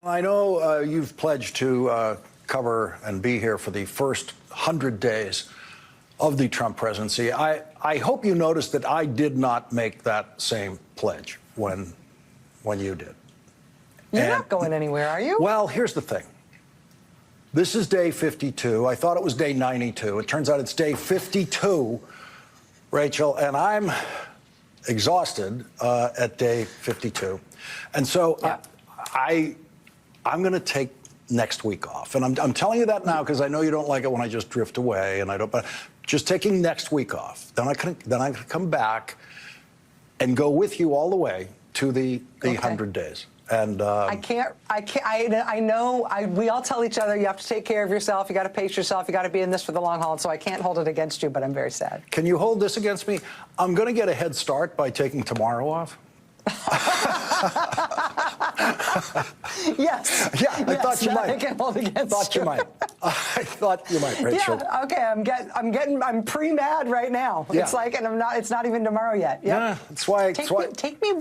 I know you've pledged to cover and be here for the first 100 days of the Trump presidency. I hope you noticed that I did not make that same pledge when you did. You're not going anywhere, are you? Well, here's the thing. This is day 52. I thought it was day 92. It turns out it's day 52, Rachel, and I'm exhausted at day 52. And so yeah. I'm going to take next week off. And I'm telling you that now because I know you don't like it when I just drift away, and I don't, but just taking next week off. Then I can come back and go with you all the way to the 100 days. And I know we all tell each other you have to take care of yourself, you got to pace yourself, you got to be in this for the long haul, and so I can't hold it against you, but I'm very sad. Can you hold this against me? I'm going to get a head start by taking tomorrow off. Yes. Yeah, I thought you might. I can hold against thought you might. I thought you might, Rachel. Yeah. Okay. I'm pre-mad right now. Yeah. It's like, and it's not even tomorrow yet. Yep. Yeah. That's why. Take me.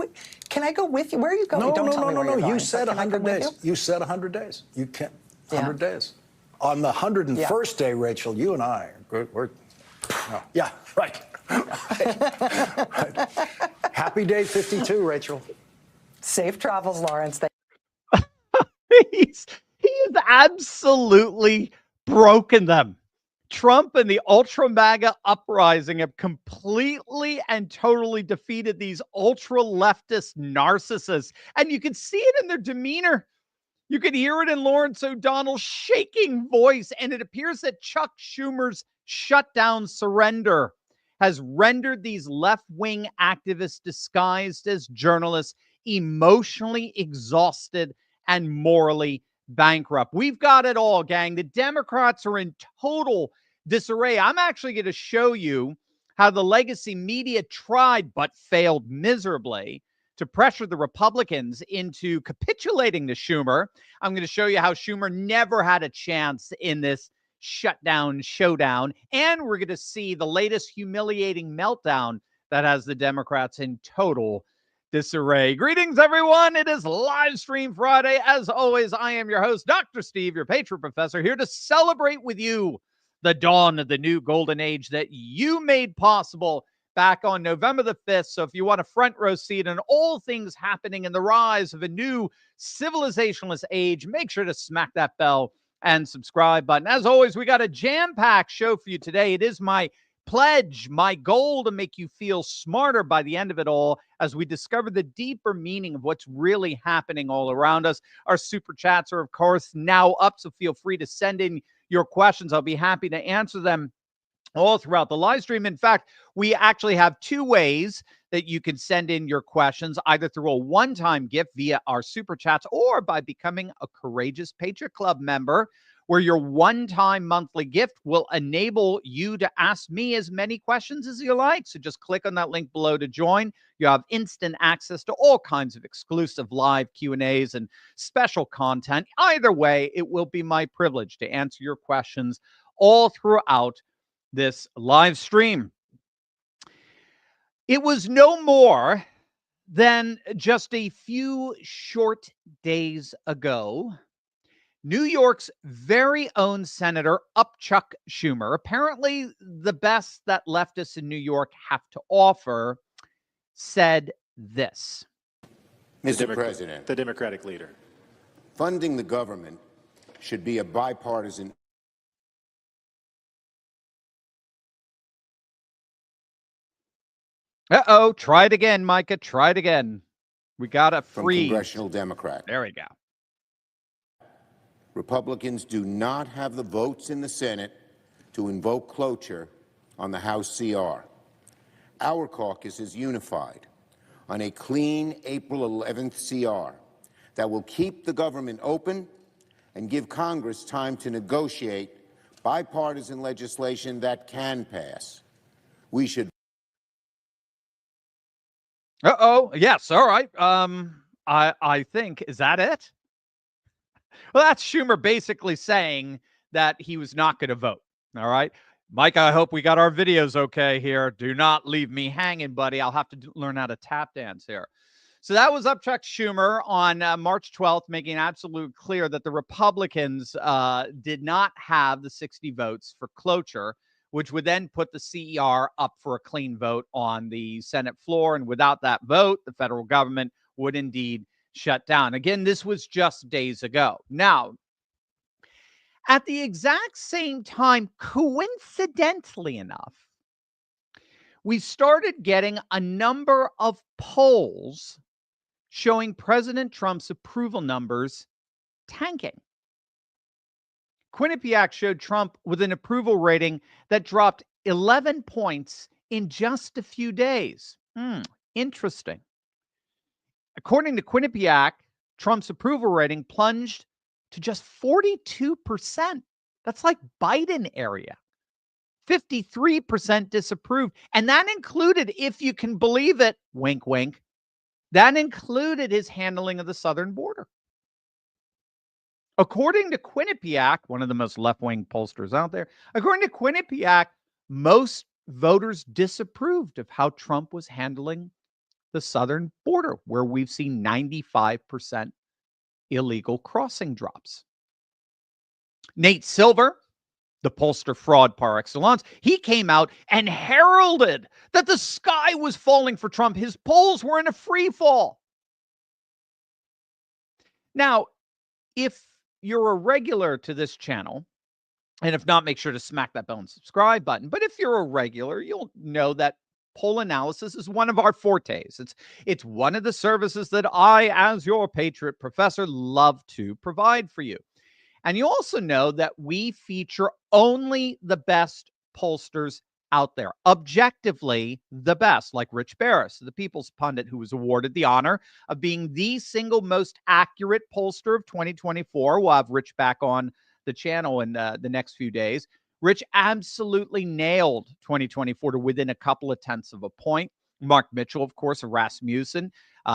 Can I go with you? Where are you going? No, Don't tell me where you're going. You said 100 days. You said 100 days. You can't. 100 days. On the 101st day, Rachel, you and I, we're yeah, right. Right. Happy day 52, Rachel. Safe travels, Lawrence. He has absolutely broken them. Trump and the ultra MAGA uprising have completely and totally defeated these ultra leftist narcissists. And you can see it in their demeanor. You can hear it in Lawrence O'Donnell's shaking voice. And it appears that Chuck Schumer's shutdown surrender has rendered these left-wing activists disguised as journalists emotionally exhausted and morally bankrupt. We've got it all, gang. The Democrats are in total disarray. I'm actually going to show you how the legacy media tried but failed miserably to pressure the Republicans into capitulating to Schumer. I'm going to show you how Schumer never had a chance in this shutdown showdown. And we're going to see the latest humiliating meltdown that has the Democrats in total disarray. Greetings, everyone. It is Live Stream Friday. As always, I am your host, Dr. Steve, your patron professor, here to celebrate with you the dawn of the new golden age that you made possible back on November the 5th. So if you want a front row seat on all things happening in the rise of a new civilizationless age, make sure to smack that bell and subscribe button. As always, we got a jam-packed show for you today. It is my pledge, my goal to make you feel smarter by the end of it all as we discover the deeper meaning of what's really happening all around us. Our super chats are, of course, now up, so feel free to send in your questions. I'll be happy to answer them all throughout the live stream. In fact, we actually have two ways that you can send in your questions, either through a one-time gift via our super chats or by becoming a Courageous Patriot Club member, where your one-time monthly gift will enable you to ask me as many questions as you like. So just click on that link below to join. You have instant access to all kinds of exclusive live Q&As and special content. Either way, it will be my privilege to answer your questions all throughout this live stream. It was no more than just a few short days ago, New York's very own Senator Chuck Schumer, apparently the best that leftists in New York have to offer, said this. Mr. President, the Democratic leader. Funding the government should be a bipartisan. Uh-oh, try it again, Micah, try it again. We got a freeze. From Congressional Democrat. There we go. Republicans do not have the votes in the Senate to invoke cloture on the House CR. Our caucus is unified on a clean April 11th CR that will keep the government open and give Congress time to negotiate bipartisan legislation that can pass. We should. Uh-oh. Yes. All right. I think, is that it? Well, that's Schumer basically saying that he was not going to vote. All right. Mike, I hope we got our videos okay here. Do not leave me hanging, buddy. I'll have to learn how to tap dance here. So that was up Chuck Schumer on March 12th, making absolute clear that the Republicans did not have the 60 votes for cloture, which would then put the CER up for a clean vote on the Senate floor. And without that vote, the federal government would indeed shut down. Again, this was just days ago. Now, at the exact same time, coincidentally enough, we started getting a number of polls showing President Trump's approval numbers tanking. Quinnipiac showed Trump with an approval rating that dropped 11 points in just a few days. Interesting. According to Quinnipiac, Trump's approval rating plunged to just 42%. That's like Biden area. 53% disapproved. And that included, if you can believe it, wink, wink, that included his handling of the southern border. According to Quinnipiac, one of the most left-wing pollsters out there, according to Quinnipiac, most voters disapproved of how Trump was handling the southern border, where we've seen 95% illegal crossing drops. Nate Silver, the pollster fraud par excellence, he came out and heralded that the sky was falling for Trump. His polls were in a free fall. Now, if you're a regular to this channel, and if not, make sure to smack that bell and subscribe button. But if you're a regular, you'll know that poll analysis is one of our fortes. It's one of the services that I, as your patriot professor, love to provide for you. And you also know that we feature only the best pollsters out there, objectively the best, like Rich Barris, the People's Pundit, who was awarded the honor of being the single most accurate pollster of 2024. We'll have Rich back on the channel in the next few days. Rich absolutely nailed 2024 to within a couple of tenths of a point. Mark Mitchell, of course, of Rasmussen.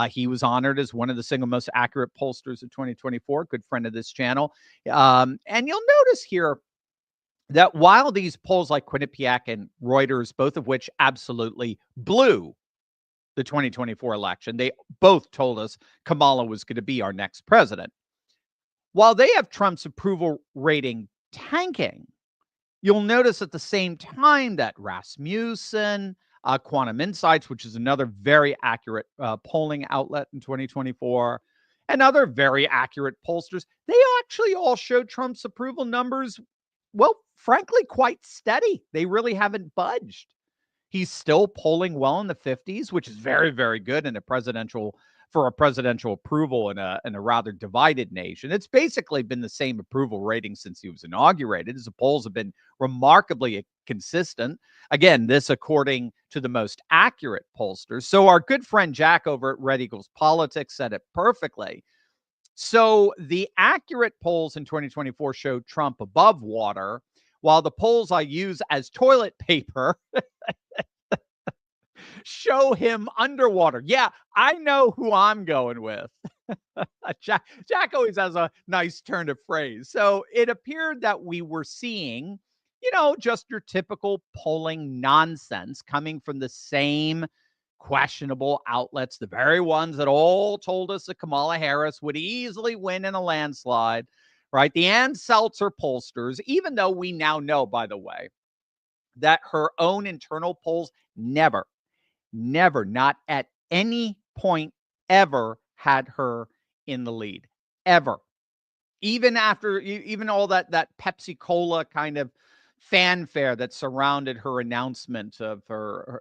He was honored as one of the single most accurate pollsters of 2024, good friend of this channel. And you'll notice here that while these polls like Quinnipiac and Reuters, both of which absolutely blew the 2024 election, they both told us Kamala was going to be our next president. While they have Trump's approval rating tanking, you'll notice at the same time that Rasmussen, Quantum Insights, which is another very accurate polling outlet in 2024, and other very accurate pollsters, they actually all showed Trump's approval numbers, well, frankly, quite steady. They really haven't budged. He's still polling well in the 50s, which is very, very good in a presidential approval in a rather divided nation. It's basically been the same approval rating since he was inaugurated. His polls have been remarkably consistent. Again, this according to the most accurate pollsters. So our good friend Jack over at Red Eagles Politics said it perfectly. So the accurate polls in 2024 showed Trump above water, while the polls I use as toilet paper show him underwater. Yeah, I know who I'm going with. Jack always has a nice turn of phrase. So it appeared that we were seeing, just your typical polling nonsense coming from the same questionable outlets, the very ones that all told us that Kamala Harris would easily win in a landslide, right? The Ann Seltzer pollsters, even though we now know, by the way, that her own internal polls never, not at any point ever had her in the lead, ever. Even after, even all that Pepsi Cola kind of fanfare that surrounded her announcement of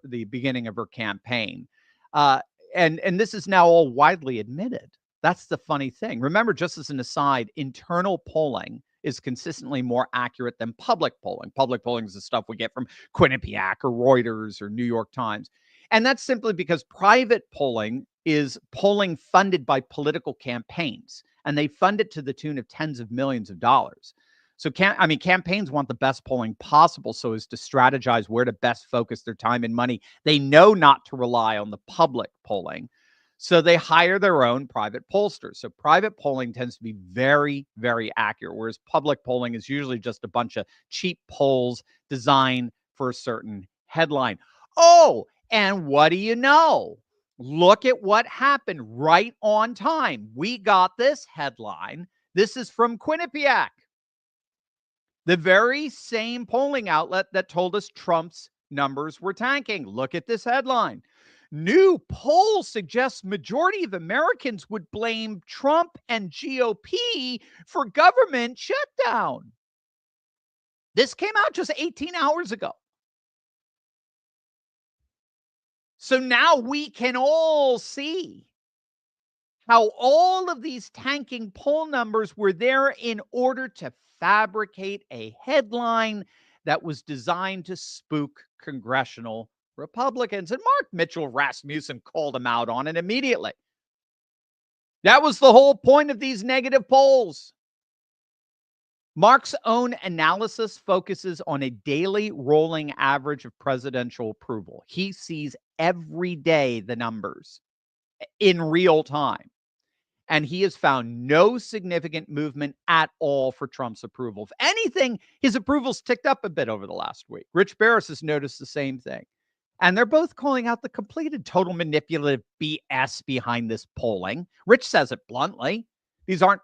the beginning of her campaign. And this is now all widely admitted. That's the funny thing. Remember, just as an aside, internal polling is consistently more accurate than public polling. Public polling is the stuff we get from Quinnipiac or Reuters or New York Times. And that's simply because private polling is polling funded by political campaigns, and they fund it to the tune of tens of millions of dollars. So campaigns want the best polling possible so as to strategize where to best focus their time and money. They know not to rely on the public polling, so they hire their own private pollsters. So private polling tends to be very, very accurate, whereas public polling is usually just a bunch of cheap polls designed for a certain headline. Oh, and what do you know? Look at what happened right on time. We got this headline. This is from Quinnipiac, the very same polling outlet that told us Trump's numbers were tanking. Look at this headline. New poll suggests majority of Americans would blame Trump and GOP for government shutdown. This came out just 18 hours ago. So now we can all see how all of these tanking poll numbers were there in order to fabricate a headline that was designed to spook congressional Republicans. And Mark Mitchell Rasmussen called him out on it immediately. That was the whole point of these negative polls. Mark's own analysis focuses on a daily rolling average of presidential approval. He sees every day the numbers in real time. And he has found no significant movement at all for Trump's approval. If anything, his approval's ticked up a bit over the last week. Rich Barris has noticed the same thing. And they're both calling out the completed total manipulative BS behind this polling. Rich says it bluntly. These aren't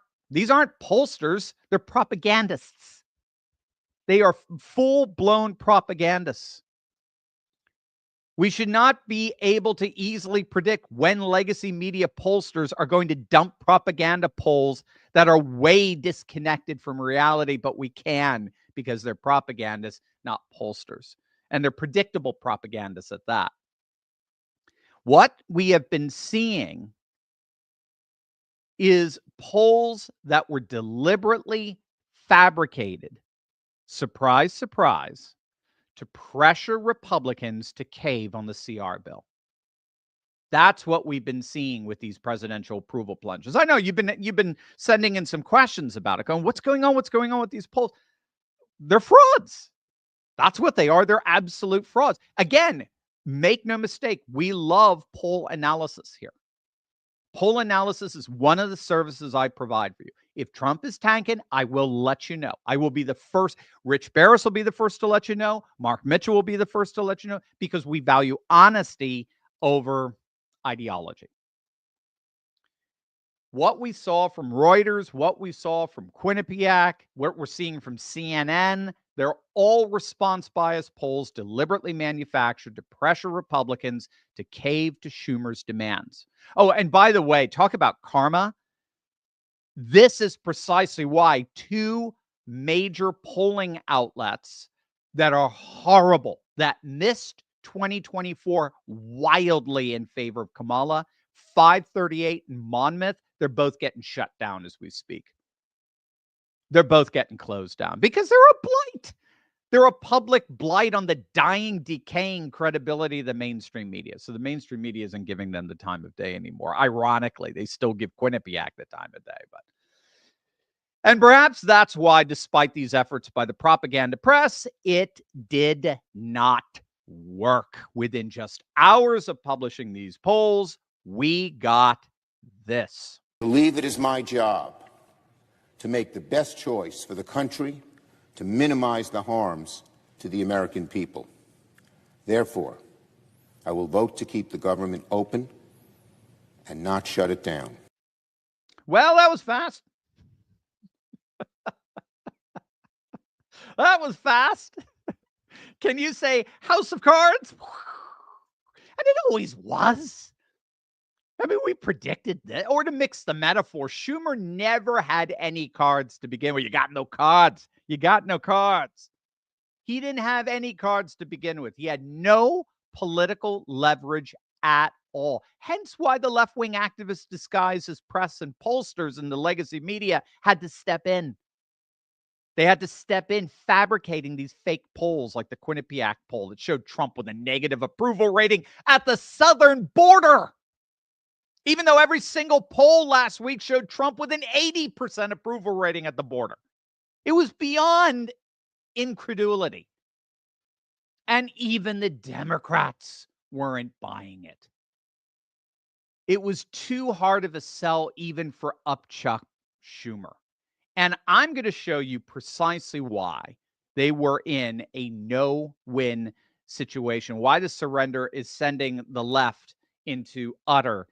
pollsters, they're propagandists. They are full-blown propagandists. We should not be able to easily predict when legacy media pollsters are going to dump propaganda polls that are way disconnected from reality, but we can because they're propagandists, not pollsters. And they're predictable propagandists at that. What we have been seeing is polls that were deliberately fabricated, surprise, surprise, to pressure Republicans to cave on the CR bill. That's what we've been seeing with these presidential approval plunges. I know you've been sending in some questions about it, going, what's going on? What's going on with these polls? They're frauds. That's what they are. They're absolute frauds. Again, make no mistake, we love poll analysis here. Poll analysis is one of the services I provide for you. If Trump is tanking, I will let you know. I will be the first. Rich Barris will be the first to let you know. Mark Mitchell will be the first to let you know, because we value honesty over ideology. What we saw from Reuters, what we saw from Quinnipiac, what we're seeing from CNN, they're all response bias polls deliberately manufactured to pressure Republicans to cave to Schumer's demands. Oh, and by the way, talk about karma. This is precisely why two major polling outlets that are horrible, that missed 2024 wildly in favor of Kamala, 538 and Monmouth, they're both getting shut down as we speak. They're both getting closed down because they're a blight. They're a public blight on the dying, decaying credibility of the mainstream media. So the mainstream media isn't giving them the time of day anymore. Ironically, they still give Quinnipiac the time of day. And perhaps that's why, despite these efforts by the propaganda press, it did not work. Within just hours of publishing these polls, we got this. I believe it is my job to make the best choice for the country, to minimize the harms to the American people. Therefore, I will vote to keep the government open and not shut it down. Well, that was fast. That was fast. Can you say House of Cards? And it always was. I mean, we predicted that. Or to mix the metaphor, Schumer never had any cards to begin with. You got no cards. You got no cards. He didn't have any cards to begin with. He had no political leverage at all. Hence why the left-wing activists disguised as press and pollsters in the legacy media had to step in. They had to step in fabricating these fake polls like the Quinnipiac poll that showed Trump with a negative approval rating at the southern border. Even though every single poll last week showed Trump with an 80% approval rating at the border. It was beyond incredulity. And even the Democrats weren't buying it. It was too hard of a sell even for upchuck Schumer. And I'm going to show you precisely why they were in a no-win situation, why the surrender is sending the left into utter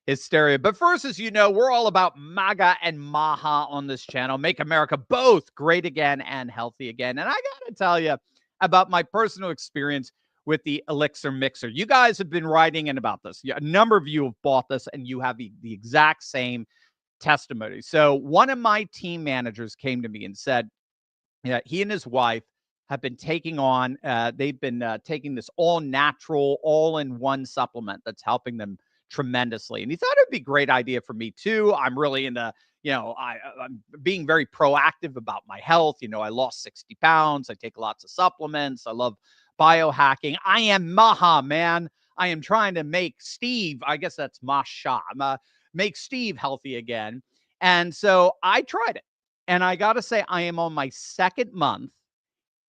hysteria. But first, as you know, we're all about MAGA and MAHA on this channel. Make America both great again and healthy again. And I got to tell you about my personal experience with the Elixir Mixer. You guys have been writing in about this. A number of you have bought this, and you have the exact same testimony. So one of my team managers came to me and said, yeah, he and his wife have been taking on, they've been taking this all natural, all in one supplement that's helping them tremendously. And he thought it'd be a great idea for me too. I'm really into, I'm being very proactive about my health. I lost 60 pounds. I take lots of supplements. I love biohacking. I am Maha, man. I am trying to make Steve, I guess that's Masha, make Steve healthy again. And so I tried it. And I got to say, I am on my second month.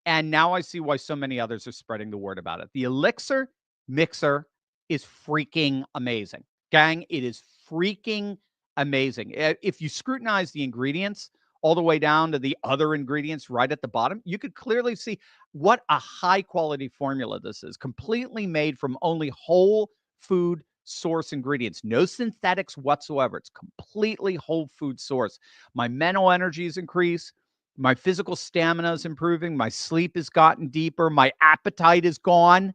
And now I see why so many others are spreading the word about it. The Elixir Mixer is freaking amazing. Gang, it is freaking amazing. If you scrutinize the ingredients all the way down to the other ingredients right at the bottom, you could clearly see what a high quality formula this is. Completely made from only whole food source ingredients. No synthetics whatsoever. It's completely whole food source. My mental energy is increased. My physical stamina is improving. My sleep has gotten deeper. My appetite is gone.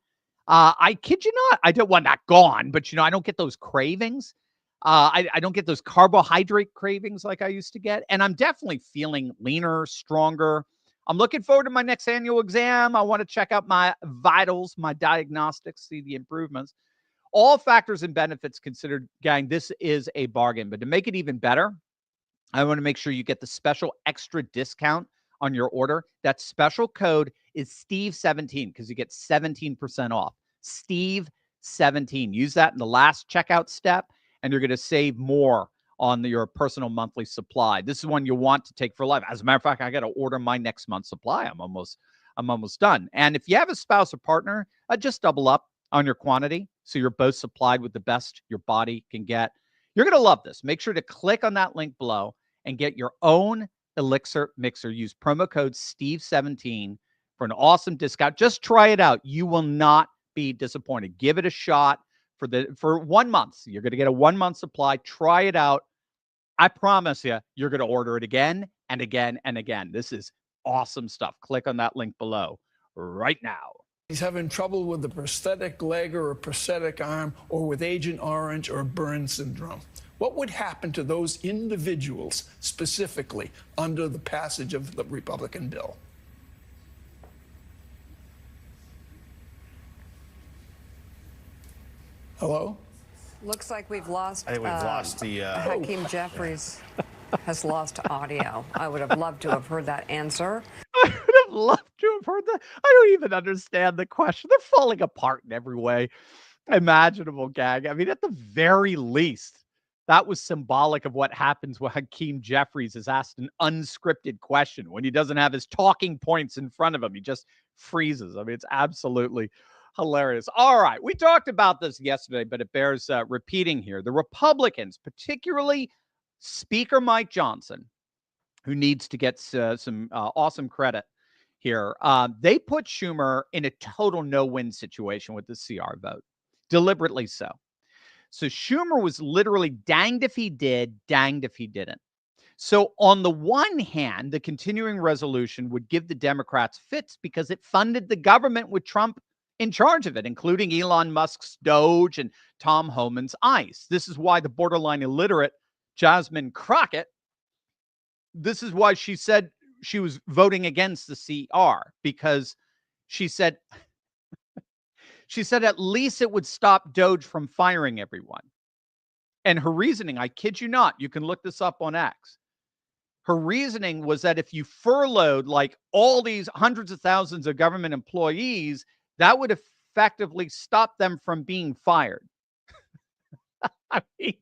I kid you not. I don't want not gone, but I don't get those cravings. I don't get those carbohydrate cravings like I used to get. And I'm definitely feeling leaner, stronger. I'm looking forward to my next annual exam. I want to check out my vitals, my diagnostics, see the improvements. All factors and benefits considered, gang, this is a bargain. But to make it even better, I want to make sure you get the special extra discount on your order. That special code is Steve17 because you get 17% off. Steve17. Use that in the last checkout step, and you're going to save more on your personal monthly supply. This is one you want to take for life. As a matter of fact, I got to order my next month's supply. I'm almost done. And if you have a spouse or partner, just double up on your quantity so you're both supplied with the best your body can get. You're going to love this. Make sure to click on that link below and get your own Elixir Mixer. Use promo code Steve17 for an awesome discount. Just try it out. You will not be disappointed. Give it a shot for 1 month. You're going to get a 1 month supply. Try it out. I promise you're going to order it again and again and again. This is awesome stuff. Click on that link below right now. He's having trouble with a prosthetic leg or a prosthetic arm or with Agent Orange or Burn syndrome. What would happen to those individuals specifically under the passage of the Republican bill? Hello? Looks like we've lost. I think we've lost the. Hakeem Jeffries has lost audio. I would have loved to have heard that answer. I would have loved to have heard that. I don't even understand the question. They're falling apart in every way imaginable, gag. I mean, at the very least, that was symbolic of what happens when Hakeem Jeffries is asked an unscripted question. When he doesn't have his talking points in front of him, he just freezes. I mean, it's absolutely hilarious. All right. We talked about this yesterday, but it bears repeating here. The Republicans, particularly Speaker Mike Johnson, who needs to get some awesome credit here, they put Schumer in a total no-win situation with the CR vote, deliberately so. So Schumer was literally danged if he did, danged if he didn't. So on the one hand, the continuing resolution would give the Democrats fits because it funded the government with Trump in charge of it, including Elon Musk's DOGE and Tom Homan's ICE. This is why the borderline illiterate Jasmine Crockett, this is why she said she was voting against the CR, because she said at least it would stop DOGE from firing everyone. And her reasoning, I kid you not, you can look this up on X. Her reasoning was that if you furloughed like all these hundreds of thousands of government employees, that would effectively stop them from being fired. I mean,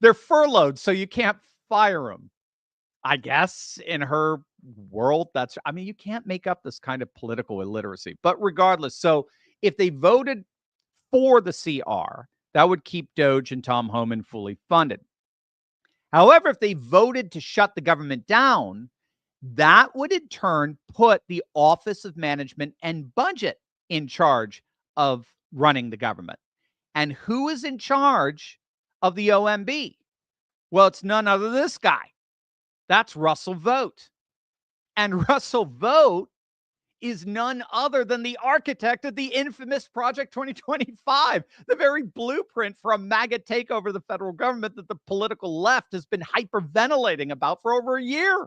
they're furloughed, so you can't fire them. I guess in her world, you can't make up this kind of political illiteracy. But regardless, so if they voted for the CR, that would keep DOGE and Tom Homan fully funded. However, if they voted to shut the government down, that would in turn put the Office of Management and Budget in charge of running the government. And who is in charge of the OMB? Well, it's none other than this guy. That's Russell Vogt. And Russell Vogt is none other than the architect of the infamous Project 2025, the very blueprint for a MAGA takeover of the federal government that the political left has been hyperventilating about for over a year.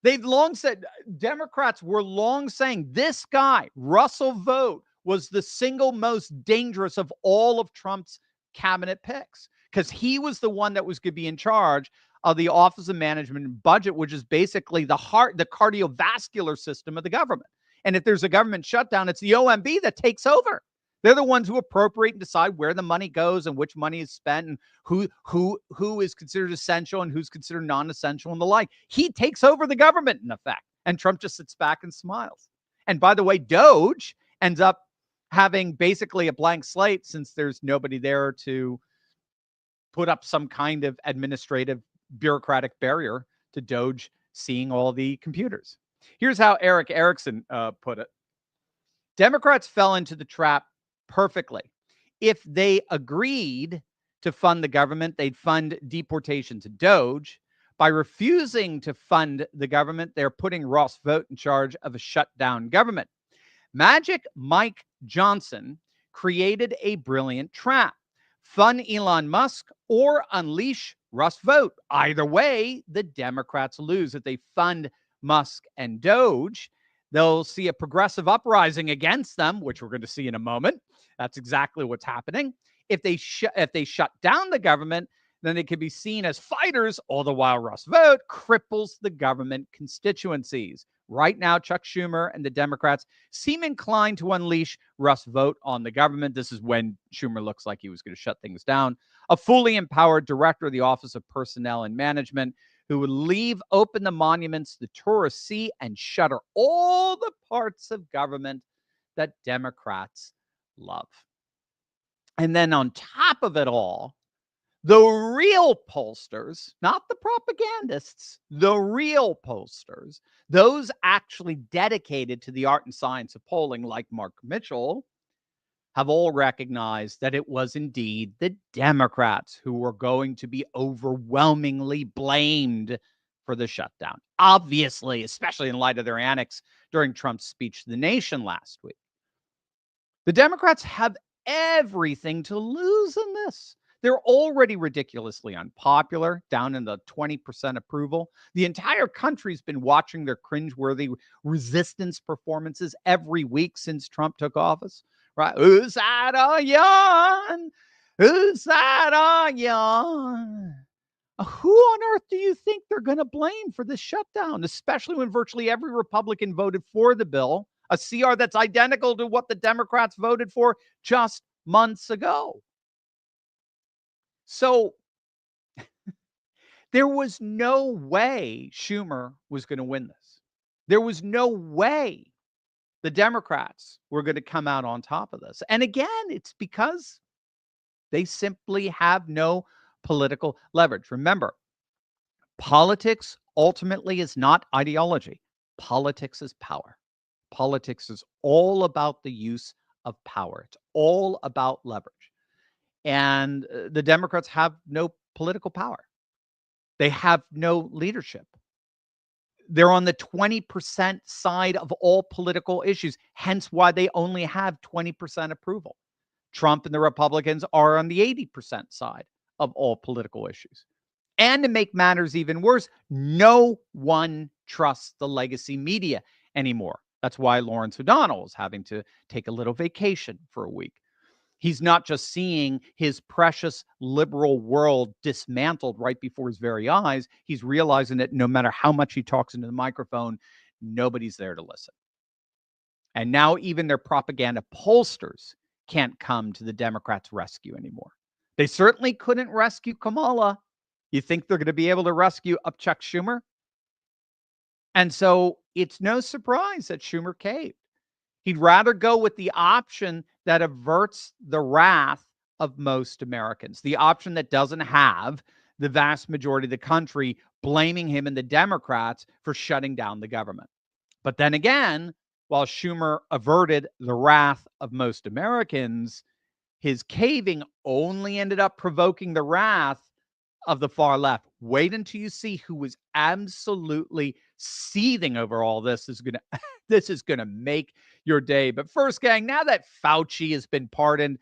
They've long said, Democrats were long saying this guy, Russell Vogt, was the single most dangerous of all of Trump's cabinet picks because he was the one that was going to be in charge of the Office of Management and Budget, which is basically the heart, the cardiovascular system of the government. And if there's a government shutdown, it's the OMB that takes over. They're the ones who appropriate and decide where the money goes and which money is spent and who is considered essential and who's considered non-essential and the like. He takes over the government in effect, and Trump just sits back and smiles. And by the way, DOGE ends up having basically a blank slate since there's nobody there to put up some kind of administrative bureaucratic barrier to DOGE seeing all the computers. Here's how Eric Erickson put it. Democrats fell into the trap perfectly. If they agreed to fund the government, they'd fund deportation to DOGE. By refusing to fund the government, they're putting Ross Vogt in charge of a shutdown government. Magic Mike Johnson created a brilliant trap. Fund Elon Musk or unleash Russ Vogt. Either way, the Democrats lose. If they fund Musk and DOGE, they'll see a progressive uprising against them, which we're going to see in a moment. That's exactly what's happening. If they shut down the government, then they can be seen as fighters, all the while Russ Vogt cripples the government constituencies. Right now, Chuck Schumer and the Democrats seem inclined to unleash Russ Vogt on the government. This is when Schumer looks like he was going to shut things down. A fully empowered director of the Office of Personnel and Management who would leave open the monuments the tourists see and shutter all the parts of government that Democrats love. And then on top of it all, the real pollsters, not the propagandists, the real pollsters, those actually dedicated to the art and science of polling, like Mark Mitchell, have all recognized that it was indeed the Democrats who were going to be overwhelmingly blamed for the shutdown. Obviously, especially in light of their annex during Trump's speech to the nation last week. The Democrats have everything to lose in this. They're already ridiculously unpopular, down in the 20% approval. The entire country's been watching their cringeworthy resistance performances every week since Trump took office. Right? Who's that on yon? Who's that on yon? Who on earth do you think they're going to blame for this shutdown, especially when virtually every Republican voted for the bill, a CR that's identical to what the Democrats voted for just months ago? So there was no way Schumer was going to win this. There was no way the Democrats were going to come out on top of this. And again, it's because they simply have no political leverage. Remember, politics ultimately is not ideology. Politics is power. Politics is all about the use of power. It's all about leverage. And the Democrats have no political power. They have no leadership. They're on the 20% side of all political issues, hence why they only have 20% approval. Trump and the Republicans are on the 80% side of all political issues. And to make matters even worse, no one trusts the legacy media anymore. That's why Lawrence O'Donnell is having to take a little vacation for a week. He's not just seeing his precious liberal world dismantled right before his very eyes. He's realizing that no matter how much he talks into the microphone, nobody's there to listen. And now even their propaganda pollsters can't come to the Democrats' rescue anymore. They certainly couldn't rescue Kamala. You think they're going to be able to rescue Chuck Schumer? And so it's no surprise that Schumer caved. He'd rather go with the option that averts the wrath of most Americans, the option that doesn't have the vast majority of the country blaming him and the Democrats for shutting down the government. But then again, while Schumer averted the wrath of most Americans, His caving only ended up provoking the wrath of the far left. Wait until you see who was absolutely seething over all this. This is gonna make your day. But first, gang, now that Fauci has been pardoned,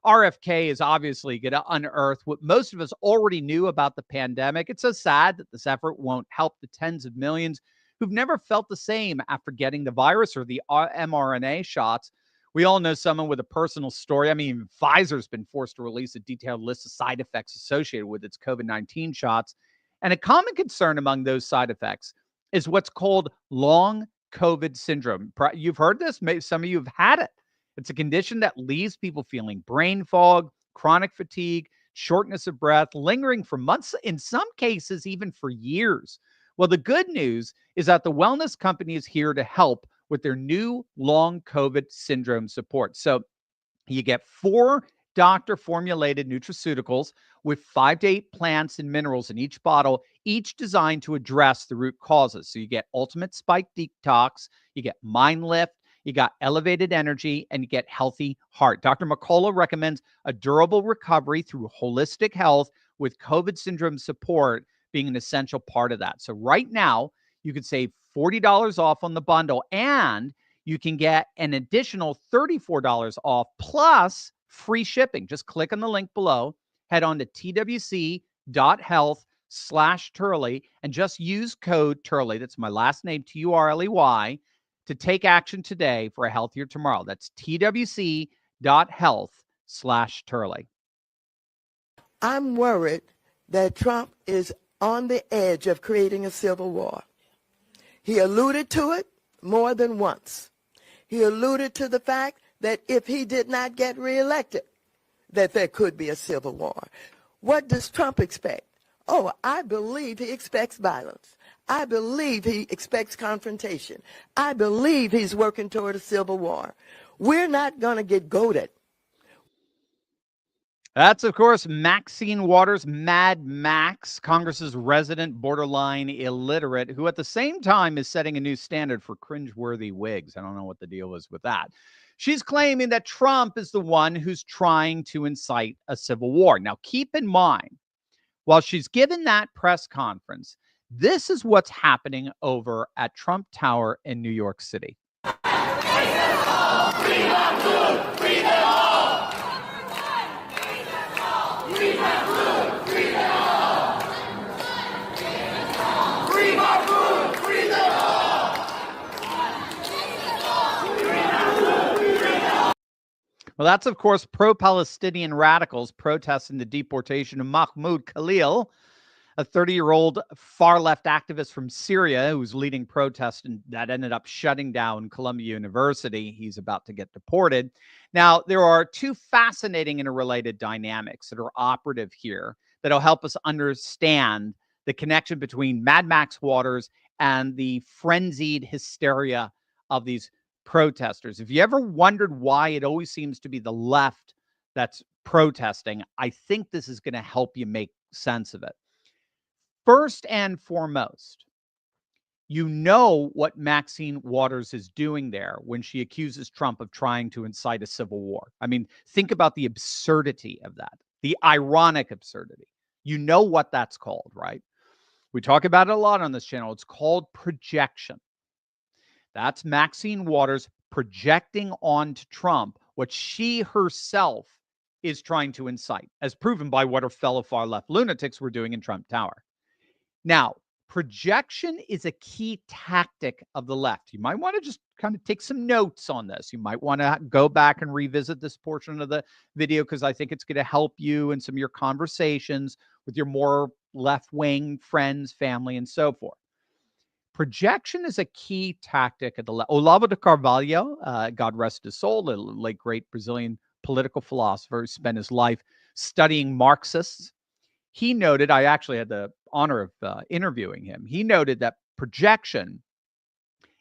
RFK is obviously going to unearth what most of us already knew about the pandemic. It's so sad that this effort won't help the tens of millions who've never felt the same after getting the virus or the mRNA shots. We all know someone with a personal story. I mean, Pfizer's been forced to release a detailed list of side effects associated with its COVID-19 shots. And a common concern among those side effects is what's called long COVID syndrome. You've heard this. Maybe some of you have had it. It's a condition that leaves people feeling brain fog, chronic fatigue, shortness of breath, lingering for months, in some cases, even for years. Well, the good news is that the wellness company is here to help with their new long COVID syndrome support. So you get 4 doctor-formulated nutraceuticals with 5 to 8 plants and minerals in each bottle, each designed to address the root causes. So you get Ultimate Spike Detox, you get Mind Lift, you got elevated energy, and you get healthy heart. Dr. McCullough recommends a durable recovery through holistic health, with COVID syndrome support being an essential part of that. So right now, you could save $40 off on the bundle, and you can get an additional $34 off plus free shipping. Just click on the link below, head on to twc.health/Turley, and just use code Turley. That's my last name, Turley, to take action today for a healthier tomorrow. That's twc.health/Turley. I'm worried that Trump is on the edge of creating a civil war. He alluded to it more than once. He alluded to the fact that if he did not get reelected, that there could be a civil war. What does Trump expect? Oh, I believe he expects violence. I believe he expects confrontation. I believe he's working toward a civil war. We're not going to get goaded. That's, of course, Maxine Waters, Mad Max, Congress's resident borderline illiterate, who at the same time is setting a new standard for cringeworthy wigs. I don't know what the deal is with that. She's claiming that Trump is the one who's trying to incite a civil war. Now, keep in mind, while she's given that press conference, this is what's happening over at Trump Tower in New York City. Well, that's, of course, pro-Palestinian radicals protesting the deportation of Mahmoud Khalil, a 30-year-old far-left activist from Syria who was leading protests that ended up shutting down Columbia University. He's about to get deported. Now, there are 2 fascinating interrelated dynamics that are operative here that'll help us understand the connection between Mad Max Waters and the frenzied hysteria of these protesters. If you ever wondered why it always seems to be the left that's protesting, I think this is going to help you make sense of it. First and foremost, you know what Maxine Waters is doing there when she accuses Trump of trying to incite a civil war. I mean, think about the absurdity of that, the ironic absurdity. You know what that's called, right? We talk about it a lot on this channel. It's called projection. That's Maxine Waters projecting onto Trump what she herself is trying to incite, as proven by what her fellow far-left lunatics were doing in Trump Tower. Now, projection is a key tactic of the left. You might want to just kind of take some notes on this. You might want to go back and revisit this portion of the video because I think it's going to help you in some of your conversations with your more left-wing friends, family, and so forth. Projection is a key tactic of the left. Olavo de Carvalho, God rest his soul, the late great Brazilian political philosopher who spent his life studying Marxists. He noted, I actually had the honor of interviewing him. He noted that projection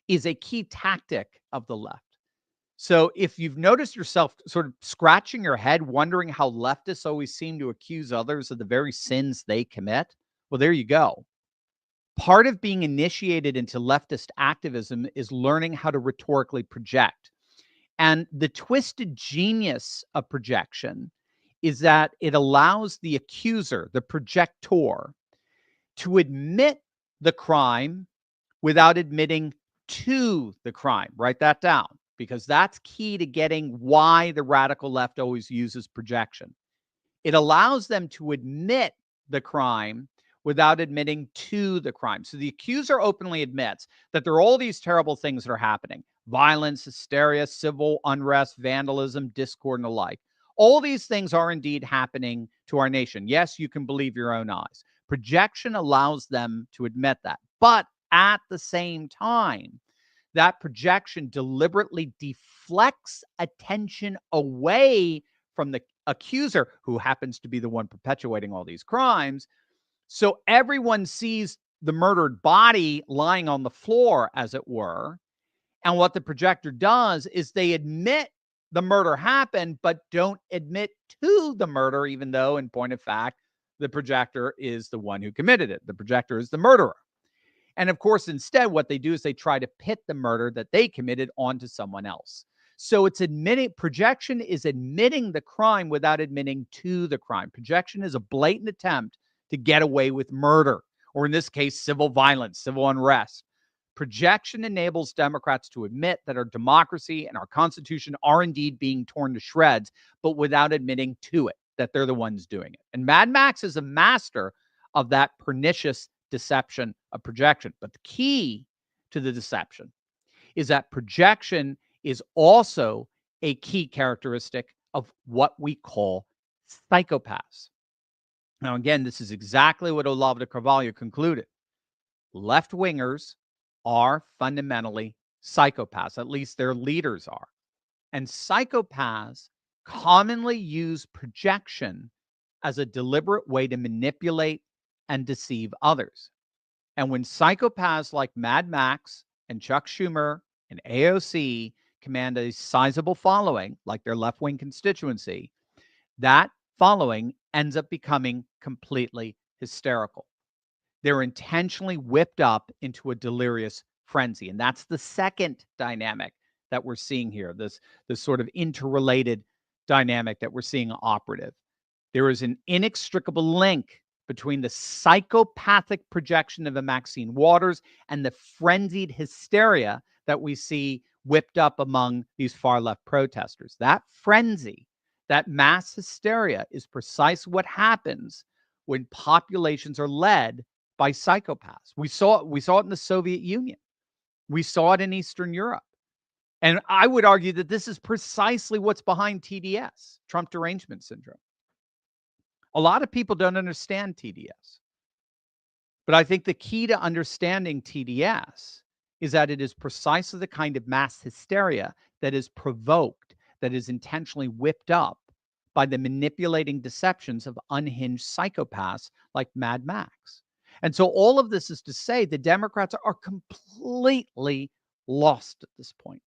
is a key tactic of the left. So if you've noticed yourself sort of scratching your head, wondering how leftists always seem to accuse others of the very sins they commit, well, there you go. Part of being initiated into leftist activism is learning how to rhetorically project. And the twisted genius of projection is that it allows the accuser, the projector, to admit the crime without admitting to the crime. Write that down, because that's key to getting why the radical left always uses projection. It allows them to admit the crime without admitting to the crime. So the accuser openly admits that there are all these terrible things that are happening: violence, hysteria, civil unrest, vandalism, discord, and the like. All these things are indeed happening to our nation. Yes, you can believe your own eyes. Projection allows them to admit that. But at the same time, that projection deliberately deflects attention away from the accuser, who happens to be the one perpetuating all these crimes. So everyone sees the murdered body lying on the floor, as it were. And what the projector does is they admit the murder happened, but don't admit to the murder, even though, in point of fact, the projector is the one who committed it. The projector is the murderer. And of course, instead, what they do is they try to pit the murder that they committed onto someone else. So it's admitting, projection is admitting the crime without admitting to the crime. Projection is a blatant attempt to get away with murder, or in this case, civil violence, civil unrest. Projection enables Democrats to admit that our democracy and our Constitution are indeed being torn to shreds, but without admitting to it, that they're the ones doing it. And Mad Max is a master of that pernicious deception of projection. But the key to the deception is that projection is also a key characteristic of what we call psychopaths. Now, again, this is exactly what Olavo de Carvalho concluded. Left-wingers are fundamentally psychopaths, at least their leaders are. And psychopaths commonly use projection as a deliberate way to manipulate and deceive others. And when psychopaths like Mad Max and Chuck Schumer and AOC command a sizable following, like their left-wing constituency, that following ends up becoming completely hysterical. They're intentionally whipped up into a delirious frenzy. And that's the second dynamic that we're seeing here, this sort of interrelated dynamic that we're seeing operative. There is an inextricable link between the psychopathic projection of a Maxine Waters and the frenzied hysteria that we see whipped up among these far-left protesters. That frenzy, that mass hysteria, is precisely what happens when populations are led by psychopaths. We saw it in the Soviet Union. We saw it in Eastern Europe. And I would argue that this is precisely what's behind TDS, Trump derangement syndrome. A lot of people don't understand TDS. But I think the key to understanding TDS is that it is precisely the kind of mass hysteria that is provoked, that is intentionally whipped up by the manipulating deceptions of unhinged psychopaths like Mad Max. And so all of this is to say the Democrats are completely lost at this point.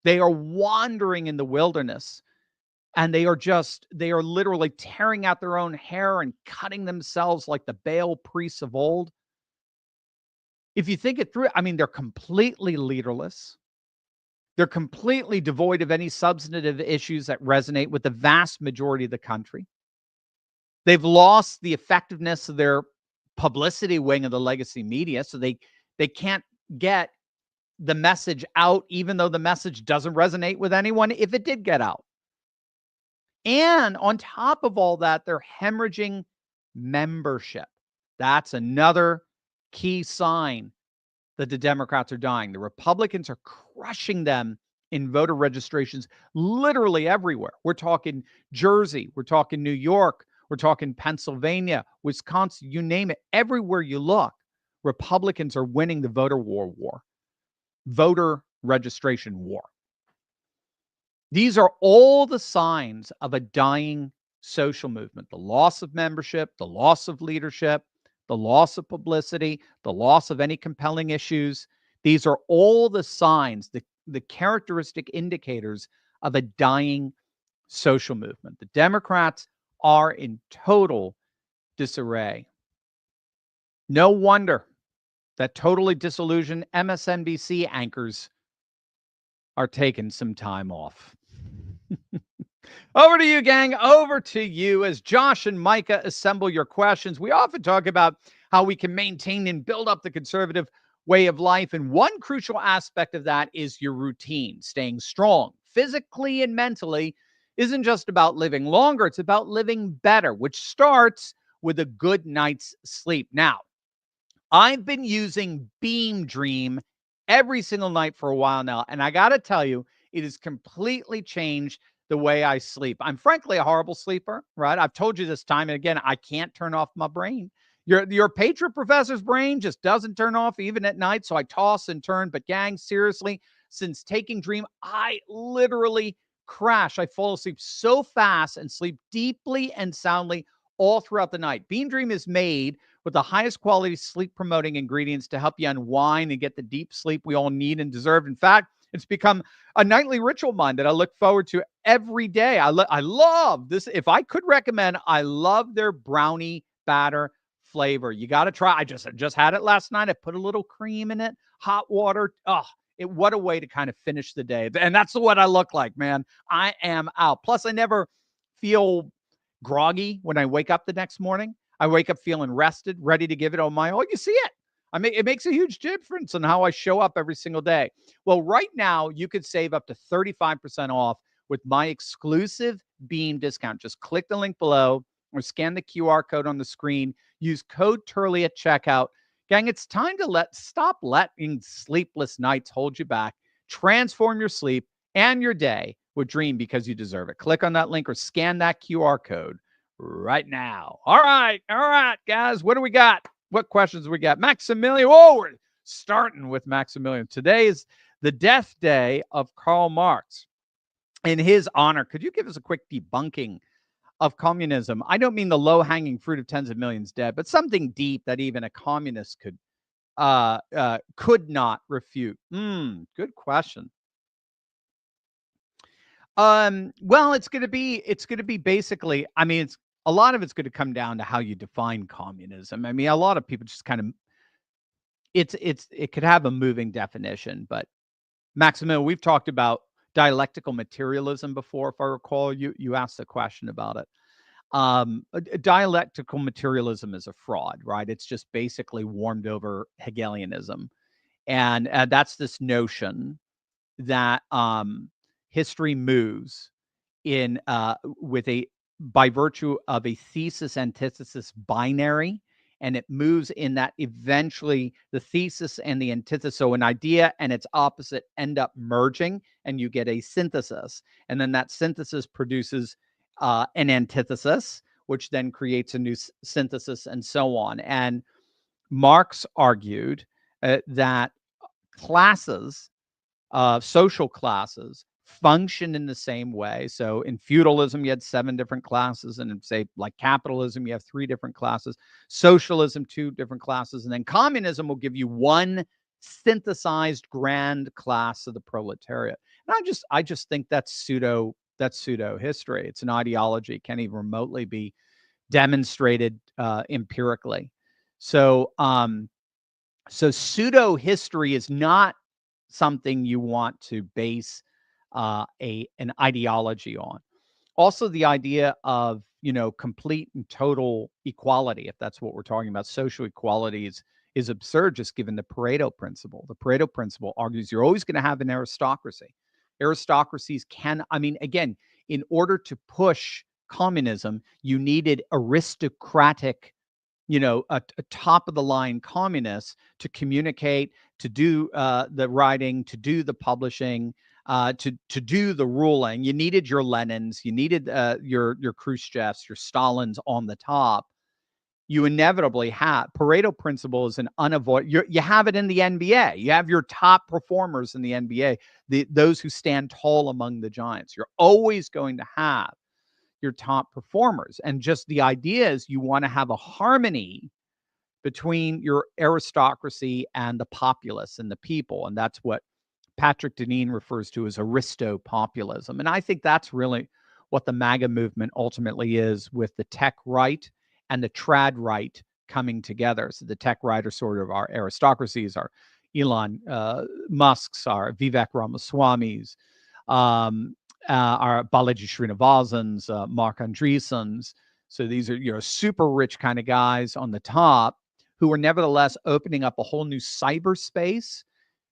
They are wandering in the wilderness, and they are literally tearing out their own hair and cutting themselves like the Baal priests of old. If you think it through, I mean, they're completely leaderless. They're completely devoid of any substantive issues that resonate with the vast majority of the country. They've lost the effectiveness of their publicity wing of the legacy media, so they can't get the message out, even though the message doesn't resonate with anyone if it did get out. And on top of all that, they're hemorrhaging membership. That's another key sign that the Democrats are dying. The Republicans are crushing them in voter registrations literally everywhere. We're talking Jersey, we're talking New York, we're talking Pennsylvania, Wisconsin, you name it. Everywhere you look, Republicans are winning the voter registration war. These are all the signs of a dying social movement: the loss of membership, the loss of leadership, the loss of publicity, the loss of any compelling issues. These are all the signs, the characteristic indicators of a dying social movement. The Democrats are in total disarray. No wonder that totally disillusioned MSNBC anchors are taking some time off. Over to you, gang. Over to you as Josh and Micah assemble your questions. We often talk about how we can maintain and build up the conservative way of life. And one crucial aspect of that is your routine. Staying strong physically and mentally isn't just about living longer, it's about living better, which starts with a good night's sleep. Now, I've been using Beam Dream every single night for a while now, and I got to tell you, it has completely changed the way I sleep. I'm frankly a horrible sleeper, right? I've told you this time and again, I can't turn off my brain. Your Patriot professor's brain just doesn't turn off even at night, so I toss and turn. But gang, seriously, since taking Dream, I literally crash. I fall asleep so fast and sleep deeply and soundly all throughout the night. Beam Dream is made with the highest quality sleep promoting ingredients to help you unwind and get the deep sleep we all need and deserve. In fact, it's become a nightly ritual of mine that I look forward to every day. I love this. If I could recommend, I love their brownie batter flavor. You got to try. I just had it last night. I put a little cream in it, hot water. Oh, what a way to kind of finish the day. And that's what I look like, man. I am out. Plus, I never feel groggy when I wake up the next morning. I wake up feeling rested, ready to give it all my all. You see it. I mean, it makes a huge difference in how I show up every single day. Well, right now, you could save up to 35% off with my exclusive Beam discount. Just click the link below or scan the QR code on the screen. Use code Turley at checkout. Gang, it's time to stop letting sleepless nights hold you back. Transform your sleep and your day with Dream because you deserve it. Click on that link or scan that QR code right now. All right, guys. What do we got? What questions we got? Maximilian. Oh, we're starting with Maximilian. Today is the death day of Karl Marx. In his honor, could you give us a quick debunking of communism? I don't mean the low-hanging fruit of tens of millions dead, but something deep that even a communist could not refute. Good question. Well, it's going to be basically, I mean, a lot of it's going to come down to how you define communism. I mean, a lot of people just kind of, it could have a moving definition, but Maximilian, we've talked about dialectical materialism before, if I recall. You asked a question about it. Dialectical materialism is a fraud, right? It's just basically warmed over Hegelianism. And that's this notion that history moves in by virtue of a thesis antithesis binary, and it moves in that eventually the thesis and the antithesis, so an idea and its opposite end up merging and you get a synthesis, and then that synthesis produces an antithesis, which then creates a new synthesis, and so on. And Marx argued that classes, social classes, function in the same way. So in feudalism, you had 7 different classes, and in, say, like capitalism, you have 3 different classes, socialism, 2 different classes, and then communism will give you one synthesized grand class of the proletariat. And I just think that's pseudo history. It's an ideology, can't even remotely be demonstrated empirically. So pseudo history is not something you want to base an ideology on. Also, the idea of, complete and total equality, if that's what we're talking about, social equality is absurd, just given the Pareto principle. The Pareto principle argues you're always going to have an aristocracy. Aristocracies again, in order to push communism, you needed aristocratic, a top of the line communists to communicate, to do the writing, to do the publishing, to do the ruling. You needed your Lenins, you needed your Khrushchevs, your Stalins on the top. You inevitably have Pareto principle is an unavoidable. You have it in the NBA. You have your top performers in the NBA, those who stand tall among the giants. You're always going to have your top performers. And just the idea is you want to have a harmony between your aristocracy and the populace and the people. And that's what Patrick Deneen refers to as aristopopulism. And I think that's really what the MAGA movement ultimately is, with the tech right and the trad right coming together. So the tech right are sort of our aristocracies, our Elon Musk's, our Vivek Ramaswamy's, our Balaji Srinivasan's, Mark Andreessen's. So these are super rich kind of guys on the top who are nevertheless opening up a whole new cyberspace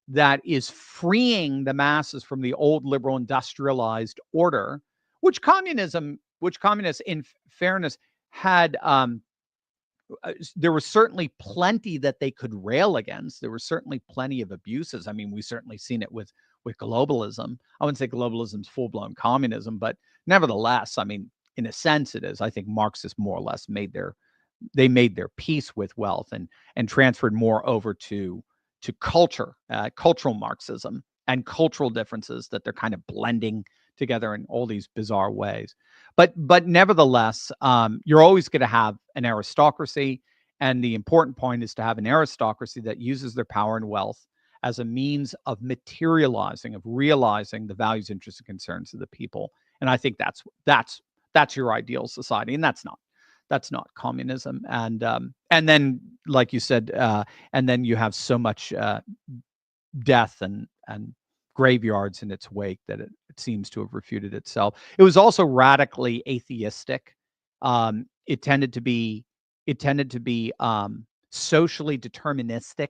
that is freeing the masses from the old liberal industrialized order, which communists, in fairness, had. There was certainly plenty that they could rail against. There were certainly plenty of abuses. I mean, we've certainly seen it with globalism. I wouldn't say globalism's full-blown communism, but nevertheless, I mean, in a sense, it is. I think Marxists more or less made their peace with wealth and transferred more over to culture, cultural Marxism, and cultural differences that they're kind of blending together in all these bizarre ways. But nevertheless, you're always going to have an aristocracy, and the important point is to have an aristocracy that uses their power and wealth as a means of materializing, of realizing the values, interests, and concerns of the people. And I think that's your ideal society, and that's not communism. And then, like you said, and then you have so much death and graveyards in its wake that it seems to have refuted itself. It was also radically atheistic. It tended to be socially deterministic.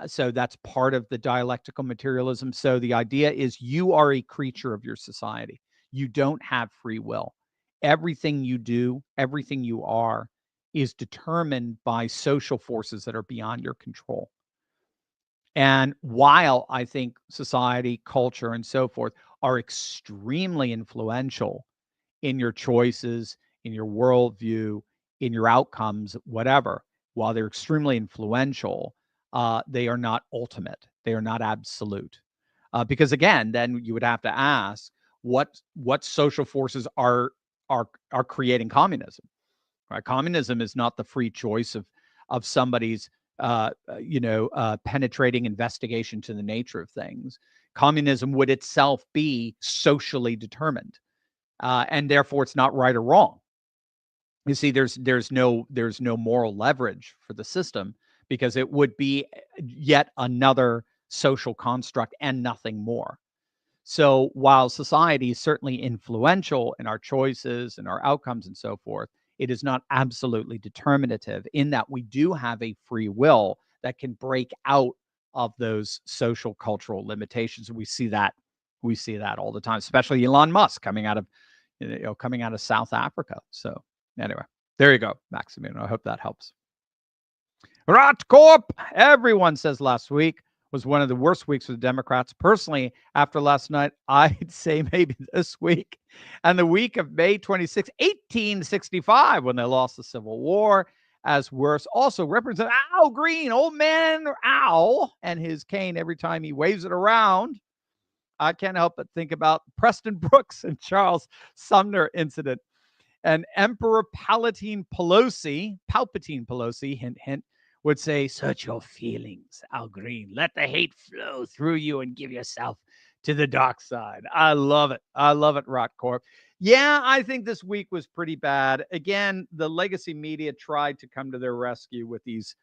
So that's part of the dialectical materialism. So the idea is you are a creature of your society. You don't have free will. Everything you do, everything you are, is determined by social forces that are beyond your control. And while I think society, culture, and so forth are extremely influential in your choices, in your worldview, in your outcomes, whatever, while they're extremely influential, they are not ultimate. They are not absolute. Because again, then you would have to ask what social forces are creating communism. Right? Communism is not the free choice of somebody's penetrating investigation to the nature of things. Communism would itself be socially determined, and therefore it's not right or wrong. You see, there's no moral leverage for the system because it would be yet another social construct and nothing more. So while society is certainly influential in our choices and our outcomes and so forth, it is not absolutely determinative in that we do have a free will that can break out of those social cultural limitations. We see that all the time, especially Elon Musk coming out of South Africa. So anyway, there you go, Maximilian. I hope that helps. Rotcorp, everyone says last week was one of the worst weeks for the Democrats. Personally, after last night, I'd say maybe this week. And the week of May 26, 1865, when they lost the Civil War, as worse. Also represent Al Green, old man Al, and his cane every time he waves it around. I can't help but think about Preston Brooks and Charles Sumner incident. And Emperor Palpatine Pelosi, hint, hint, would say, search your feelings, Al Green. Let the hate flow through you and give yourself to the dark side. I love it. I love it, Rotcorp. Yeah, I think this week was pretty bad. Again, the legacy media tried to come to their rescue with these